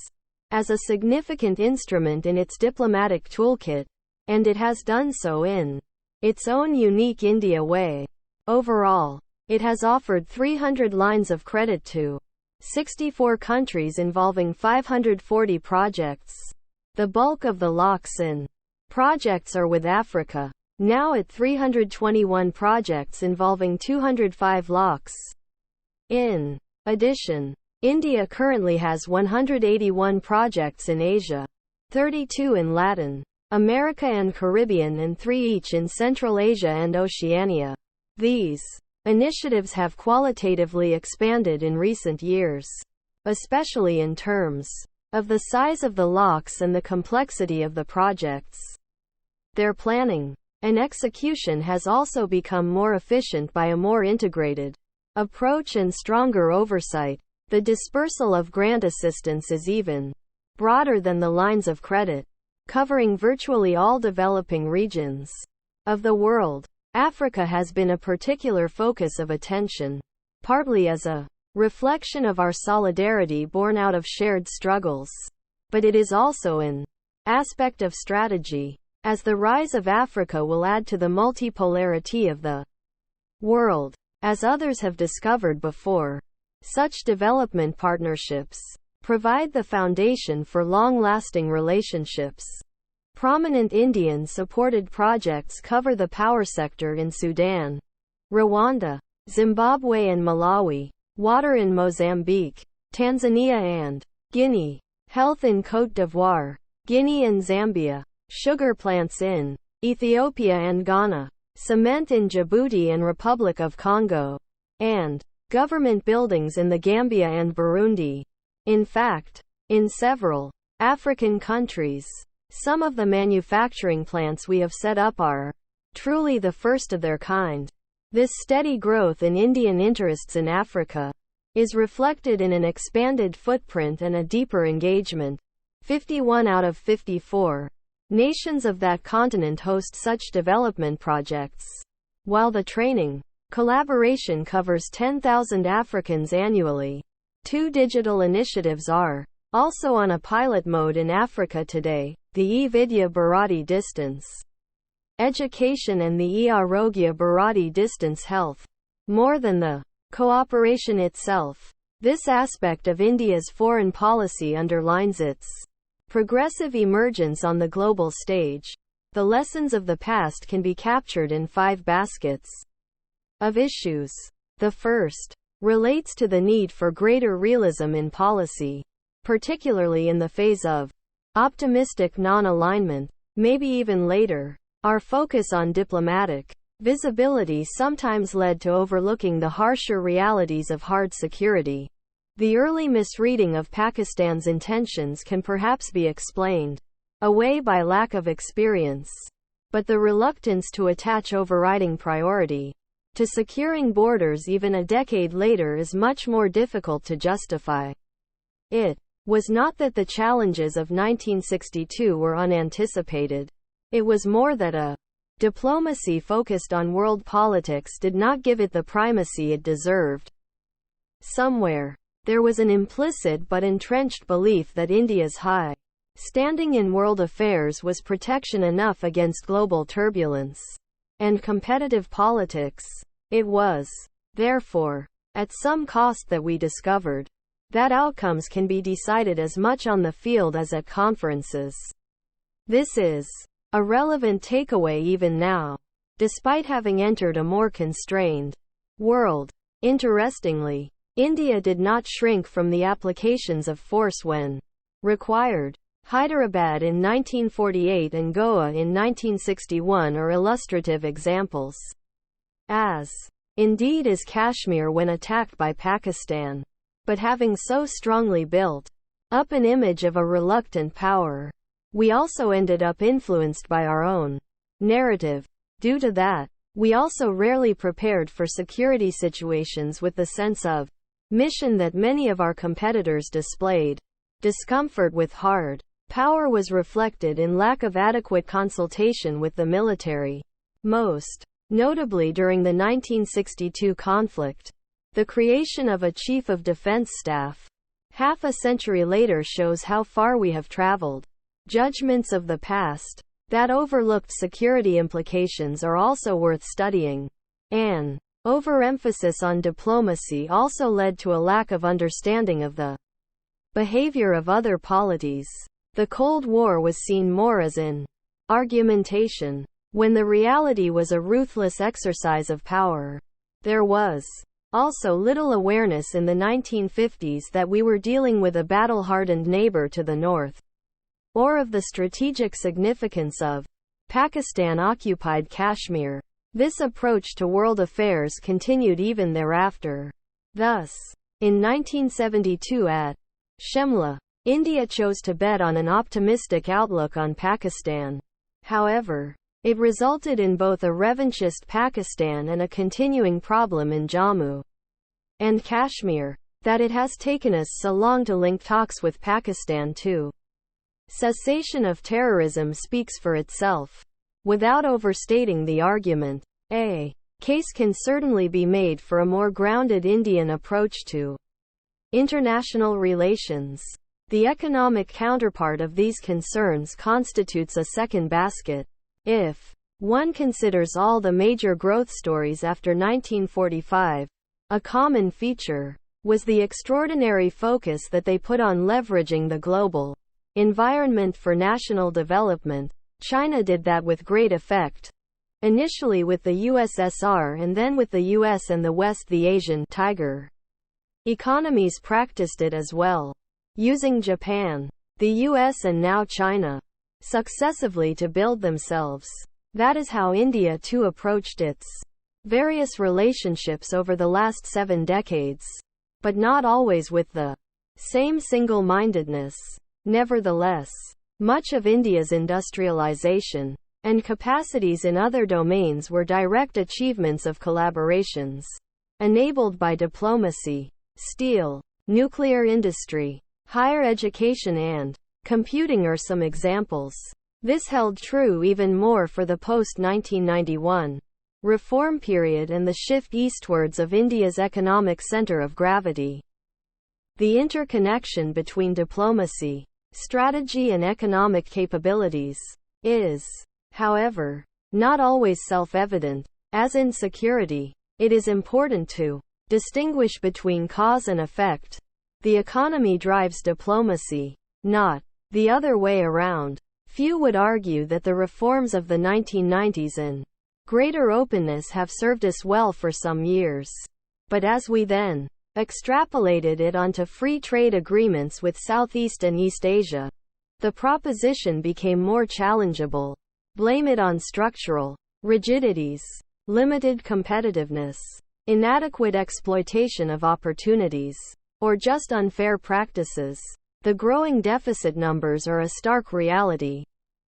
as a significant instrument in its diplomatic toolkit, and it has done so in its own unique India way. Overall, it has offered 300 lines of credit to 64 countries involving 540 projects. The bulk of the locks-in projects are with Africa, now at 321 projects involving 205 locks. In addition, India currently has 181 projects in Asia, 32 in Latin America and Caribbean and 3 each in Central Asia and Oceania. These initiatives have qualitatively expanded in recent years, especially in terms of the size of the locks and the complexity of the projects. Their planning and execution has also become more efficient by a more integrated approach and stronger oversight. The dispersal of grant assistance is even broader than the lines of credit, covering virtually all developing regions of the world. Africa has been a particular focus of attention, partly as a reflection of our solidarity born out of shared struggles. But it is also an aspect of strategy, as the rise of Africa will add to the multipolarity of the world. As others have discovered before, such development partnerships provide the foundation for long-lasting relationships. Prominent Indian-supported projects cover the power sector in Sudan, Rwanda, Zimbabwe and Malawi, water in Mozambique, Tanzania and Guinea, health in Côte d'Ivoire, Guinea and Zambia, sugar plants in Ethiopia and Ghana, cement in Djibouti and Republic of Congo, and government buildings in the Gambia and Burundi. In fact, in several African countries, some of the manufacturing plants we have set up are truly the first of their kind. This steady growth in Indian interests in Africa is reflected in an expanded footprint and a deeper engagement. 51 out of 54 nations of that continent host such development projects, while the training collaboration covers 10,000 Africans annually. 2 digital initiatives are Also on a pilot mode in Africa today, the e-Vidya Bharati Distance Education and the e-Arogya Bharati Distance Health. More than the cooperation itself, this aspect of India's foreign policy underlines its progressive emergence on the global stage. The lessons of the past can be captured in 5 baskets of issues. The first relates to the need for greater realism in policy, particularly in the phase of optimistic non-alignment, maybe even later. Our focus on diplomatic visibility sometimes led to overlooking the harsher realities of hard security. The early misreading of Pakistan's intentions can perhaps be explained away by lack of experience, but the reluctance to attach overriding priority to securing borders even a decade later is much more difficult to justify. It was not that the challenges of 1962 were unanticipated. It was more that a diplomacy focused on world politics did not give it the primacy it deserved. Somewhere, there was an implicit but entrenched belief that India's high standing in world affairs was protection enough against global turbulence and competitive politics. It was, therefore, at some cost that we discovered that outcomes can be decided as much on the field as at conferences. This is a relevant takeaway even now, despite having entered a more constrained world. Interestingly, India did not shrink from the applications of force when required. Hyderabad in 1948 and Goa in 1961 are illustrative examples. As indeed is Kashmir when attacked by Pakistan. But having so strongly built up an image of a reluctant power, we also ended up influenced by our own narrative. Due to that, we also rarely prepared for security situations with the sense of mission that many of our competitors displayed. Discomfort with hard power was reflected in lack of adequate consultation with the military, most notably during the 1962 conflict. The creation of a Chief of Defense Staff half a century later shows how far we have traveled. Judgments of the past that overlooked security implications are also worth studying. An overemphasis on diplomacy also led to a lack of understanding of the behavior of other polities. The Cold War was seen more as an argumentation, when the reality was a ruthless exercise of power. There was also little awareness in the 1950s that we were dealing with a battle-hardened neighbor to the north, or of the strategic significance of Pakistan-occupied Kashmir. This approach to world affairs continued even thereafter. Thus, in 1972 at Shimla, India chose to bet on an optimistic outlook on Pakistan. However, it resulted in both a revanchist Pakistan and a continuing problem in Jammu and Kashmir, that it has taken us so long to link talks with Pakistan to. Cessation of terrorism speaks for itself. Without overstating the argument, a case can certainly be made for a more grounded Indian approach to international relations. The economic counterpart of these concerns constitutes a second basket. If one considers all the major growth stories after 1945, a common feature was the extraordinary focus that they put on leveraging the global environment for national development. China did that with great effect. Initially with the USSR and then with the US and the West, the Asian tiger economies practiced it as well, using Japan, the US and now China successively to build themselves. That is how India too approached its various relationships over the last 7 decades, but not always with the same single-mindedness. Nevertheless, much of India's industrialization and capacities in other domains were direct achievements of collaborations enabled by diplomacy. Steel, nuclear industry, higher education and computing are some examples. This held true even more for the post-1991 reform period and the shift eastwards of India's economic center of gravity. The interconnection between diplomacy, strategy and economic capabilities is, however, not always self-evident. As in security, it is important to distinguish between cause and effect. The economy drives diplomacy, not the other way around. Few would argue that the reforms of the 1990s and greater openness have served us well for some years. But as we then extrapolated it onto free trade agreements with Southeast and East Asia, the proposition became more challengeable. Blame it on structural rigidities, limited competitiveness, inadequate exploitation of opportunities, or just unfair practices. The growing deficit numbers are a stark reality.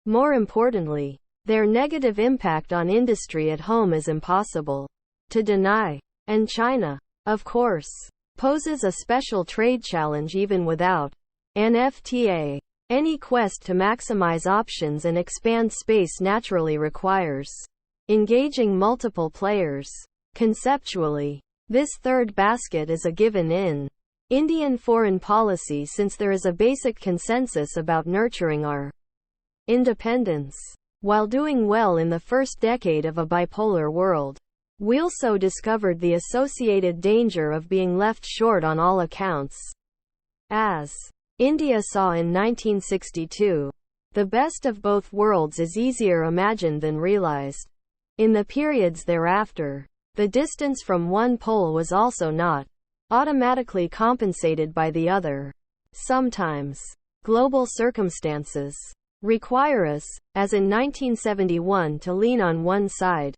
More importantly, their negative impact on industry at home is impossible to deny. And China, of course, poses a special trade challenge even without an FTA. Any quest to maximize options and expand space naturally requires engaging multiple players. Conceptually, this third basket is a given in Indian foreign policy, since there is a basic consensus about nurturing our independence while doing well in the first decade of a bipolar world. We also discovered the associated danger of being left short on all accounts. As India saw in 1962, the best of both worlds is easier imagined than realized. In the periods thereafter, the distance from one pole was also not automatically compensated by the other. Sometimes, global circumstances require us, as in 1971, to lean on one side,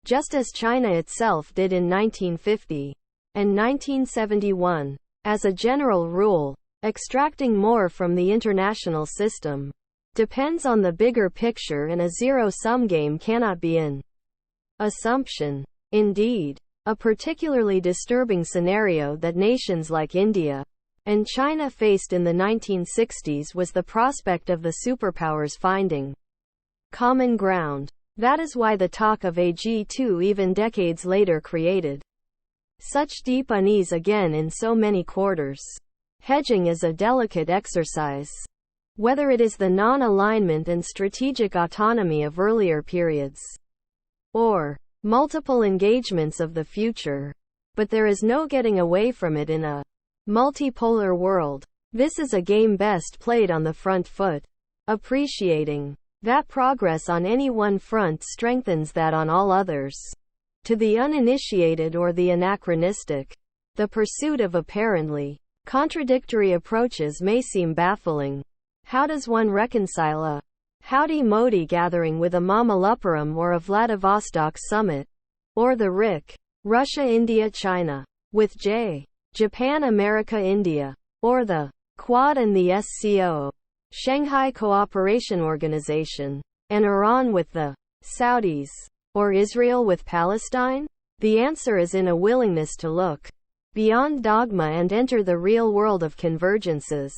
just as China itself did in 1950 and 1971. As a general rule, extracting more from the international system depends on the bigger picture, and a zero-sum game cannot be an assumption. Indeed, a particularly disturbing scenario that nations like India and China faced in the 1960s was the prospect of the superpowers finding common ground. That is why the talk of a G2 even decades later created such deep unease again in so many quarters. Hedging is a delicate exercise. Whether it is the non-alignment and strategic autonomy of earlier periods, or multiple engagements of the future. But there is no getting away from it in a multipolar world. This is a game best played on the front foot, appreciating that progress on any one front strengthens that on all others. To the uninitiated or the anachronistic, the pursuit of apparently contradictory approaches may seem baffling. How does one reconcile a Howdy Modi gathering with a Mamallapuram or a Vladivostok summit? Or the RIC, Russia, India, China, with Japan, America, India? Or the Quad and the SCO, Shanghai Cooperation Organization, and Iran with the Saudis? Or Israel with Palestine? The answer is in a willingness to look beyond dogma and enter the real world of convergences.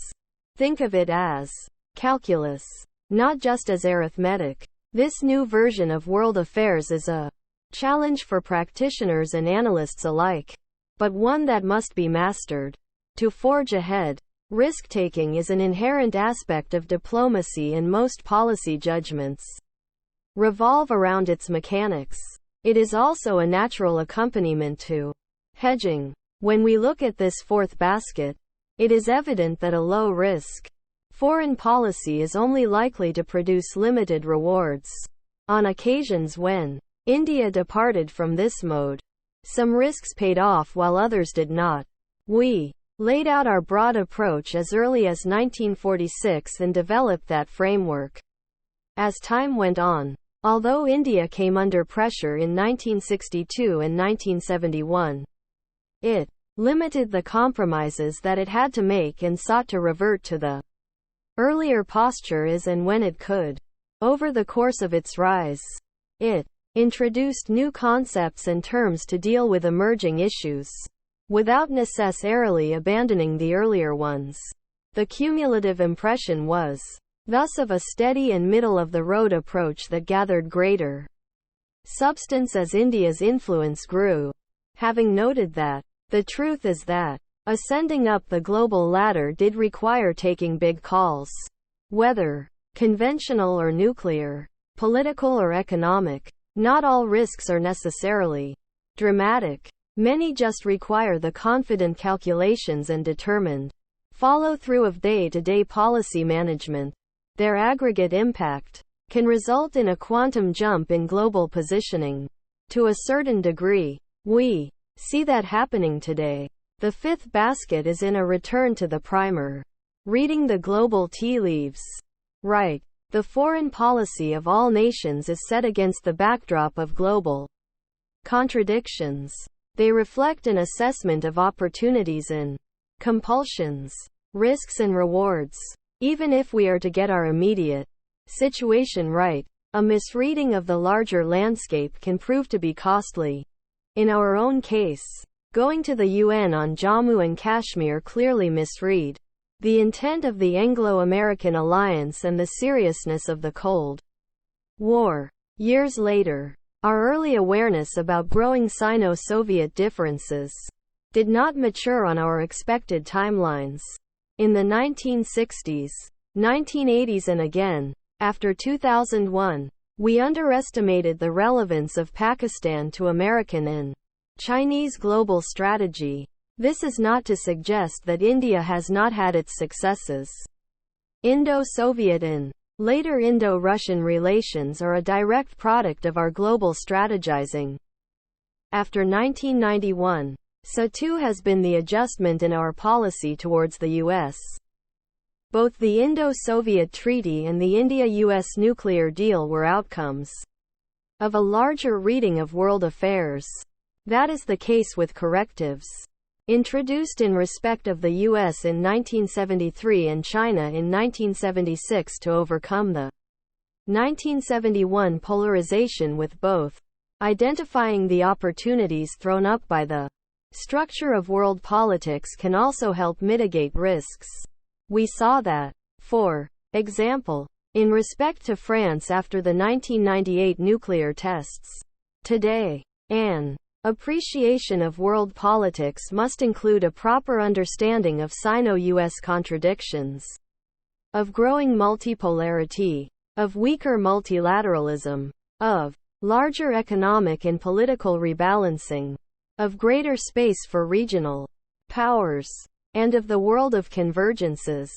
Think of it as calculus, not just as arithmetic. This new version of world affairs is a challenge for practitioners and analysts alike, but one that must be mastered. To forge ahead, risk-taking is an inherent aspect of diplomacy, and most policy judgments revolve around its mechanics. It is also a natural accompaniment to hedging. When we look at this fourth basket, it is evident that a low-risk foreign policy is only likely to produce limited rewards. On occasions when India departed from this mode, some risks paid off while others did not. We laid out our broad approach as early as 1946 and developed that framework. As time went on, although India came under pressure in 1962 and 1971, it limited the compromises that it had to make and sought to revert to the earlier posture as and when it could. Over the course of its rise, it introduced new concepts and terms to deal with emerging issues, without necessarily abandoning the earlier ones. The cumulative impression was thus of a steady and middle-of-the-road approach that gathered greater substance as India's influence grew. Having noted that, the truth is that Ascending up the global ladder did require taking big calls. Whether conventional or nuclear, political or economic, not all risks are necessarily dramatic. Many just require the confident calculations and determined follow-through of day-to-day policy management. Their aggregate impact can result in a quantum jump in global positioning. To a certain degree, we see that happening today. The fifth basket is in a return to the primer. Reading the global tea leaves. Right. The foreign policy of all nations is set against the backdrop of global contradictions. They reflect an assessment of opportunities and compulsions, risks and rewards. Even if we are to get our immediate situation right, a misreading of the larger landscape can prove to be costly. In our own case, going to the UN on Jammu and Kashmir clearly misread the intent of the Anglo-American alliance and the seriousness of the Cold War. Years later, our early awareness about growing Sino-Soviet differences did not mature on our expected timelines. In the 1960s, 1980s and again, after 2001, we underestimated the relevance of Pakistan to American and Chinese global strategy. This is not to suggest that India has not had its successes. Indo-Soviet and later Indo-Russian relations are a direct product of our global strategizing. After 1991, so too has been the adjustment in our policy towards the U.S. Both the Indo-Soviet Treaty and the India-US nuclear deal were outcomes of a larger reading of world affairs. That is the case with correctives introduced in respect of the U.S. in 1973 and China in 1976 to overcome the 1971 polarization with both, identifying the opportunities thrown up by the structure of world politics can also help mitigate risks. We saw that, for example, in respect to France after the 1998 nuclear tests. Today, an appreciation of world politics must include a proper understanding of Sino-US contradictions, of growing multipolarity, of weaker multilateralism, of larger economic and political rebalancing, of greater space for regional powers, and of the world of convergences.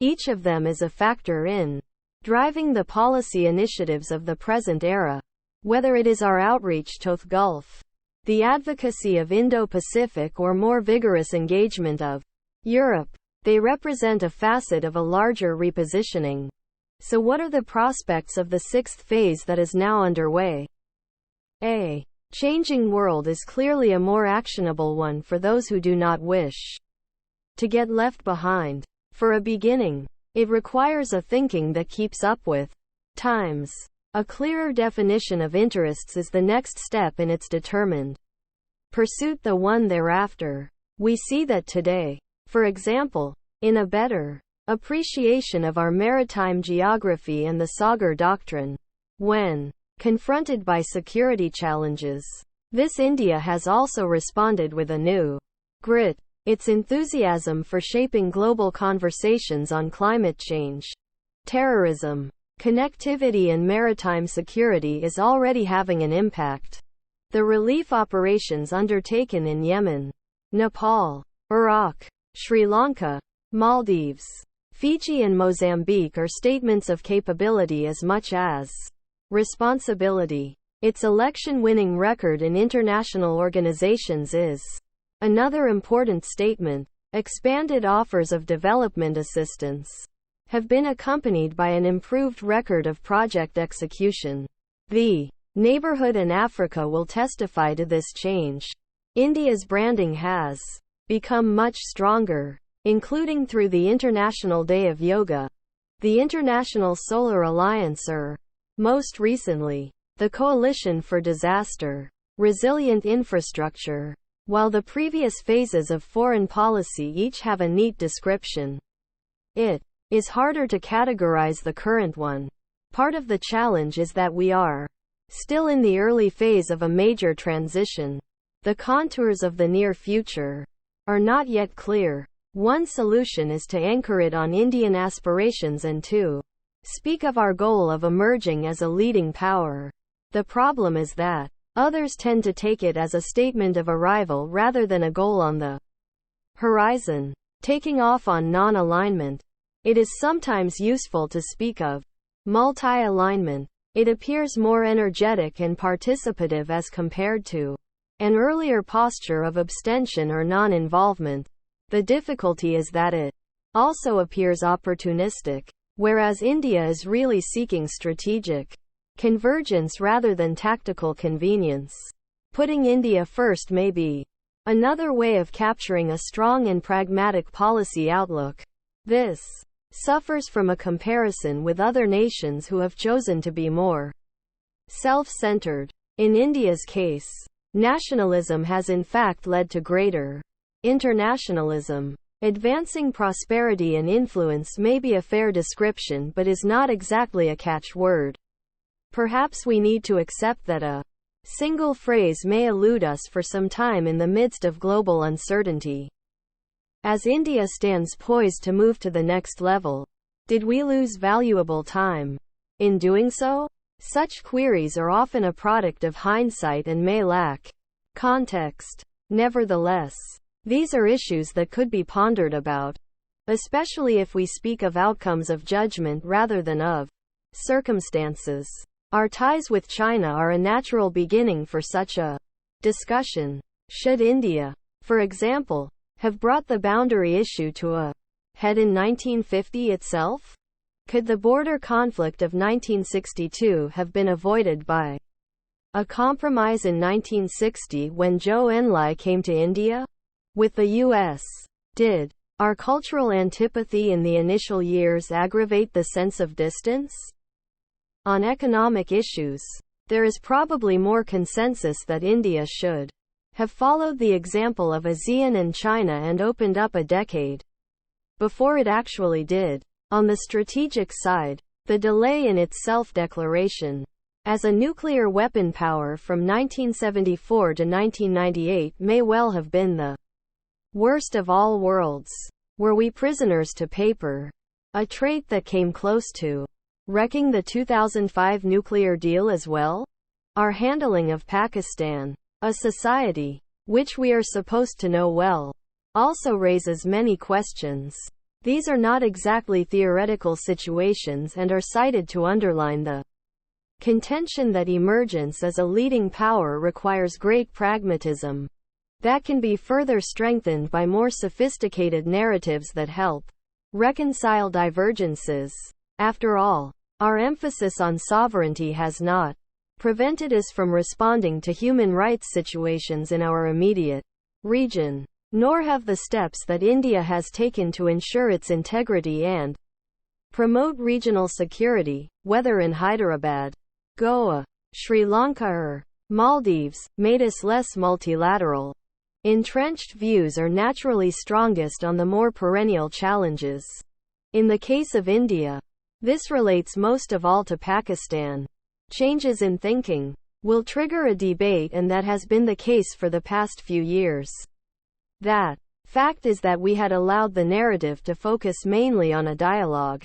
Each of them is a factor in driving the policy initiatives of the present era. Whether it is our outreach to the Gulf, the advocacy of Indo-Pacific or more vigorous engagement of Europe, they represent a facet of a larger repositioning. So what are the prospects of the sixth phase that is now underway? A changing world is clearly a more actionable one for those who do not wish to get left behind. For a beginning, it requires a thinking that keeps up with times. A clearer definition of interests is the next step in its determined pursuit, the one thereafter. We see that today, for example, in a better appreciation of our maritime geography and the Sagar Doctrine. When confronted by security challenges, this India has also responded with a new grit. Its enthusiasm for shaping global conversations on climate change, terrorism, connectivity and maritime security is already having an impact. The relief operations undertaken in Yemen, Nepal, Iraq, Sri Lanka, Maldives, Fiji and Mozambique are statements of capability as much as responsibility. Its election-winning record in international organizations is another important statement. Expanded offers of development assistance have been accompanied by an improved record of project execution. The neighborhood and Africa will testify to this change. India's branding has become much stronger, including through the International Day of Yoga, the International Solar Alliance or, most recently, the Coalition for Disaster Resilient Infrastructure. While the previous phases of foreign policy each have a neat description, it is harder to categorize the current one. Part of the challenge is that we are still in the early phase of a major transition. The contours of the near future are not yet clear. One solution is to anchor it on Indian aspirations and to speak of our goal of emerging as a leading power. The problem is that others tend to take it as a statement of arrival rather than a goal on the horizon. Taking off on non-alignment. It is sometimes useful to speak of multi-alignment. It appears more energetic and participative as compared to an earlier posture of abstention or non-involvement. The difficulty is that it also appears opportunistic, whereas India is really seeking strategic convergence rather than tactical convenience. Putting India first may be another way of capturing a strong and pragmatic policy outlook. This suffers from a comparison with other nations who have chosen to be more self-centered. In India's case, nationalism has in fact led to greater internationalism. Advancing prosperity and influence may be a fair description but is not exactly a catchword. Perhaps we need to accept that a single phrase may elude us for some time in the midst of global uncertainty. As India stands poised to move to the next level, did we lose valuable time in doing so? Such queries are often a product of hindsight and may lack context. Nevertheless, these are issues that could be pondered about, especially if we speak of outcomes of judgment rather than of circumstances. Our ties with China are a natural beginning for such a discussion. Should India, for example, have brought the boundary issue to a head in 1950 itself? Could the border conflict of 1962 have been avoided by a compromise in 1960 when Zhou Enlai came to India with the U.S.? Did our cultural antipathy in the initial years aggravate the sense of distance? On economic issues, there is probably more consensus that India should have followed the example of ASEAN and China and opened up a decade before it actually did. On the strategic side, the delay in its self-declaration as a nuclear weapon power from 1974 to 1998 may well have been the worst of all worlds. Were we prisoners to paper? A trait that came close to wrecking the 2005 nuclear deal as well? Our handling of Pakistan, a society which we are supposed to know well, also raises many questions. These are not exactly theoretical situations and are cited to underline the contention that emergence as a leading power requires great pragmatism that can be further strengthened by more sophisticated narratives that help reconcile divergences. After all, our emphasis on sovereignty has not prevented us from responding to human rights situations in our immediate region, nor have the steps that India has taken to ensure its integrity and promote regional security, whether in Hyderabad, Goa, Sri Lanka or Maldives, made us less multilateral. Entrenched views are naturally strongest on the more perennial challenges. In the case of India, this relates most of all to Pakistan. Changes in thinking will trigger a debate, and that has been the case for the past few years. That fact is that we had allowed the narrative to focus mainly on a dialogue,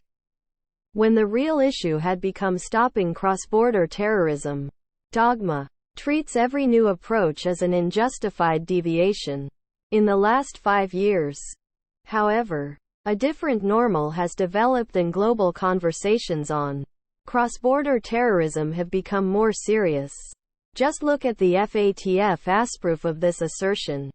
when the real issue had become stopping cross-border terrorism. Dogma treats every new approach as an unjustified deviation. In the last 5 years, however, a different normal has developed and global conversations on cross-border terrorism have become more serious. Just look at the FATF as proof of this assertion.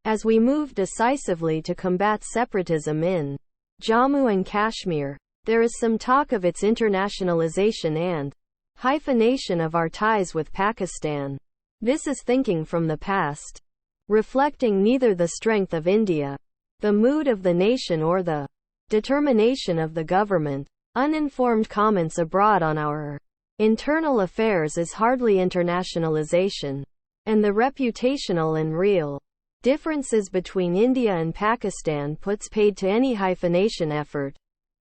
As we move decisively to combat separatism in Jammu and Kashmir, there is some talk of its internationalization and hyphenation of our ties with Pakistan. This is thinking from the past, reflecting neither the strength of India, the mood of the nation, or the determination of the government. Uninformed comments abroad on our internal affairs is hardly internationalization, and the reputational and real differences between India and Pakistan puts paid to any hyphenation effort.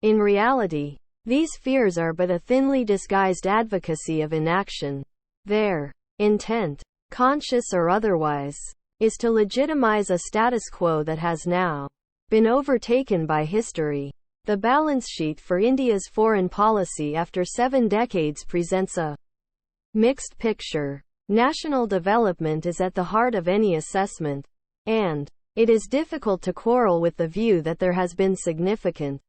In reality, these fears are but a thinly disguised advocacy of inaction. Their intent, conscious or otherwise, is to legitimize a status quo that has now been overtaken by history. The balance sheet for India's foreign policy after 7 decades presents a mixed picture. National development is at the heart of any assessment, and it is difficult to quarrel with the view that there has been significant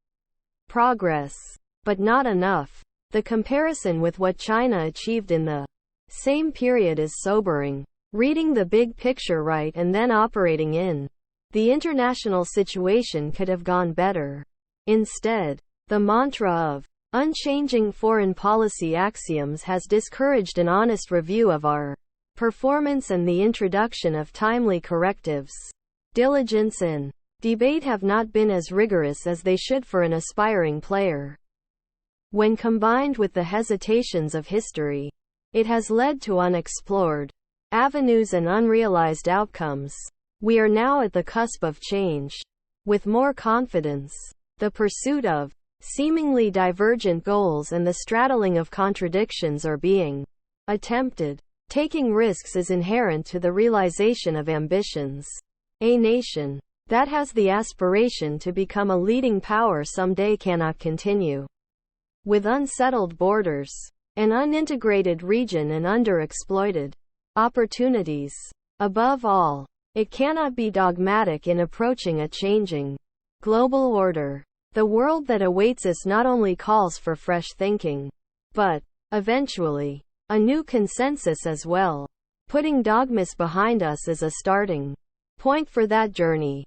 progress, but not enough. The comparison with what China achieved in the same period is sobering. Reading the big picture right and then operating in the international situation could have gone better. Instead, the mantra of unchanging foreign policy axioms has discouraged an honest review of our performance and the introduction of timely correctives. Diligence and debate have not been as rigorous as they should for an aspiring player. When combined with the hesitations of history, it has led to unexplored avenues and unrealized outcomes. We are now at the cusp of change. With more confidence, the pursuit of seemingly divergent goals and the straddling of contradictions are being attempted. Taking risks is inherent to the realization of ambitions. A nation that has the aspiration to become a leading power someday cannot continue with unsettled borders, an unintegrated region and underexploited opportunities. Above all, it cannot be dogmatic in approaching a changing global order. The world that awaits us not only calls for fresh thinking, but, eventually, a new consensus as well. Putting dogmas behind us is a starting point for that journey.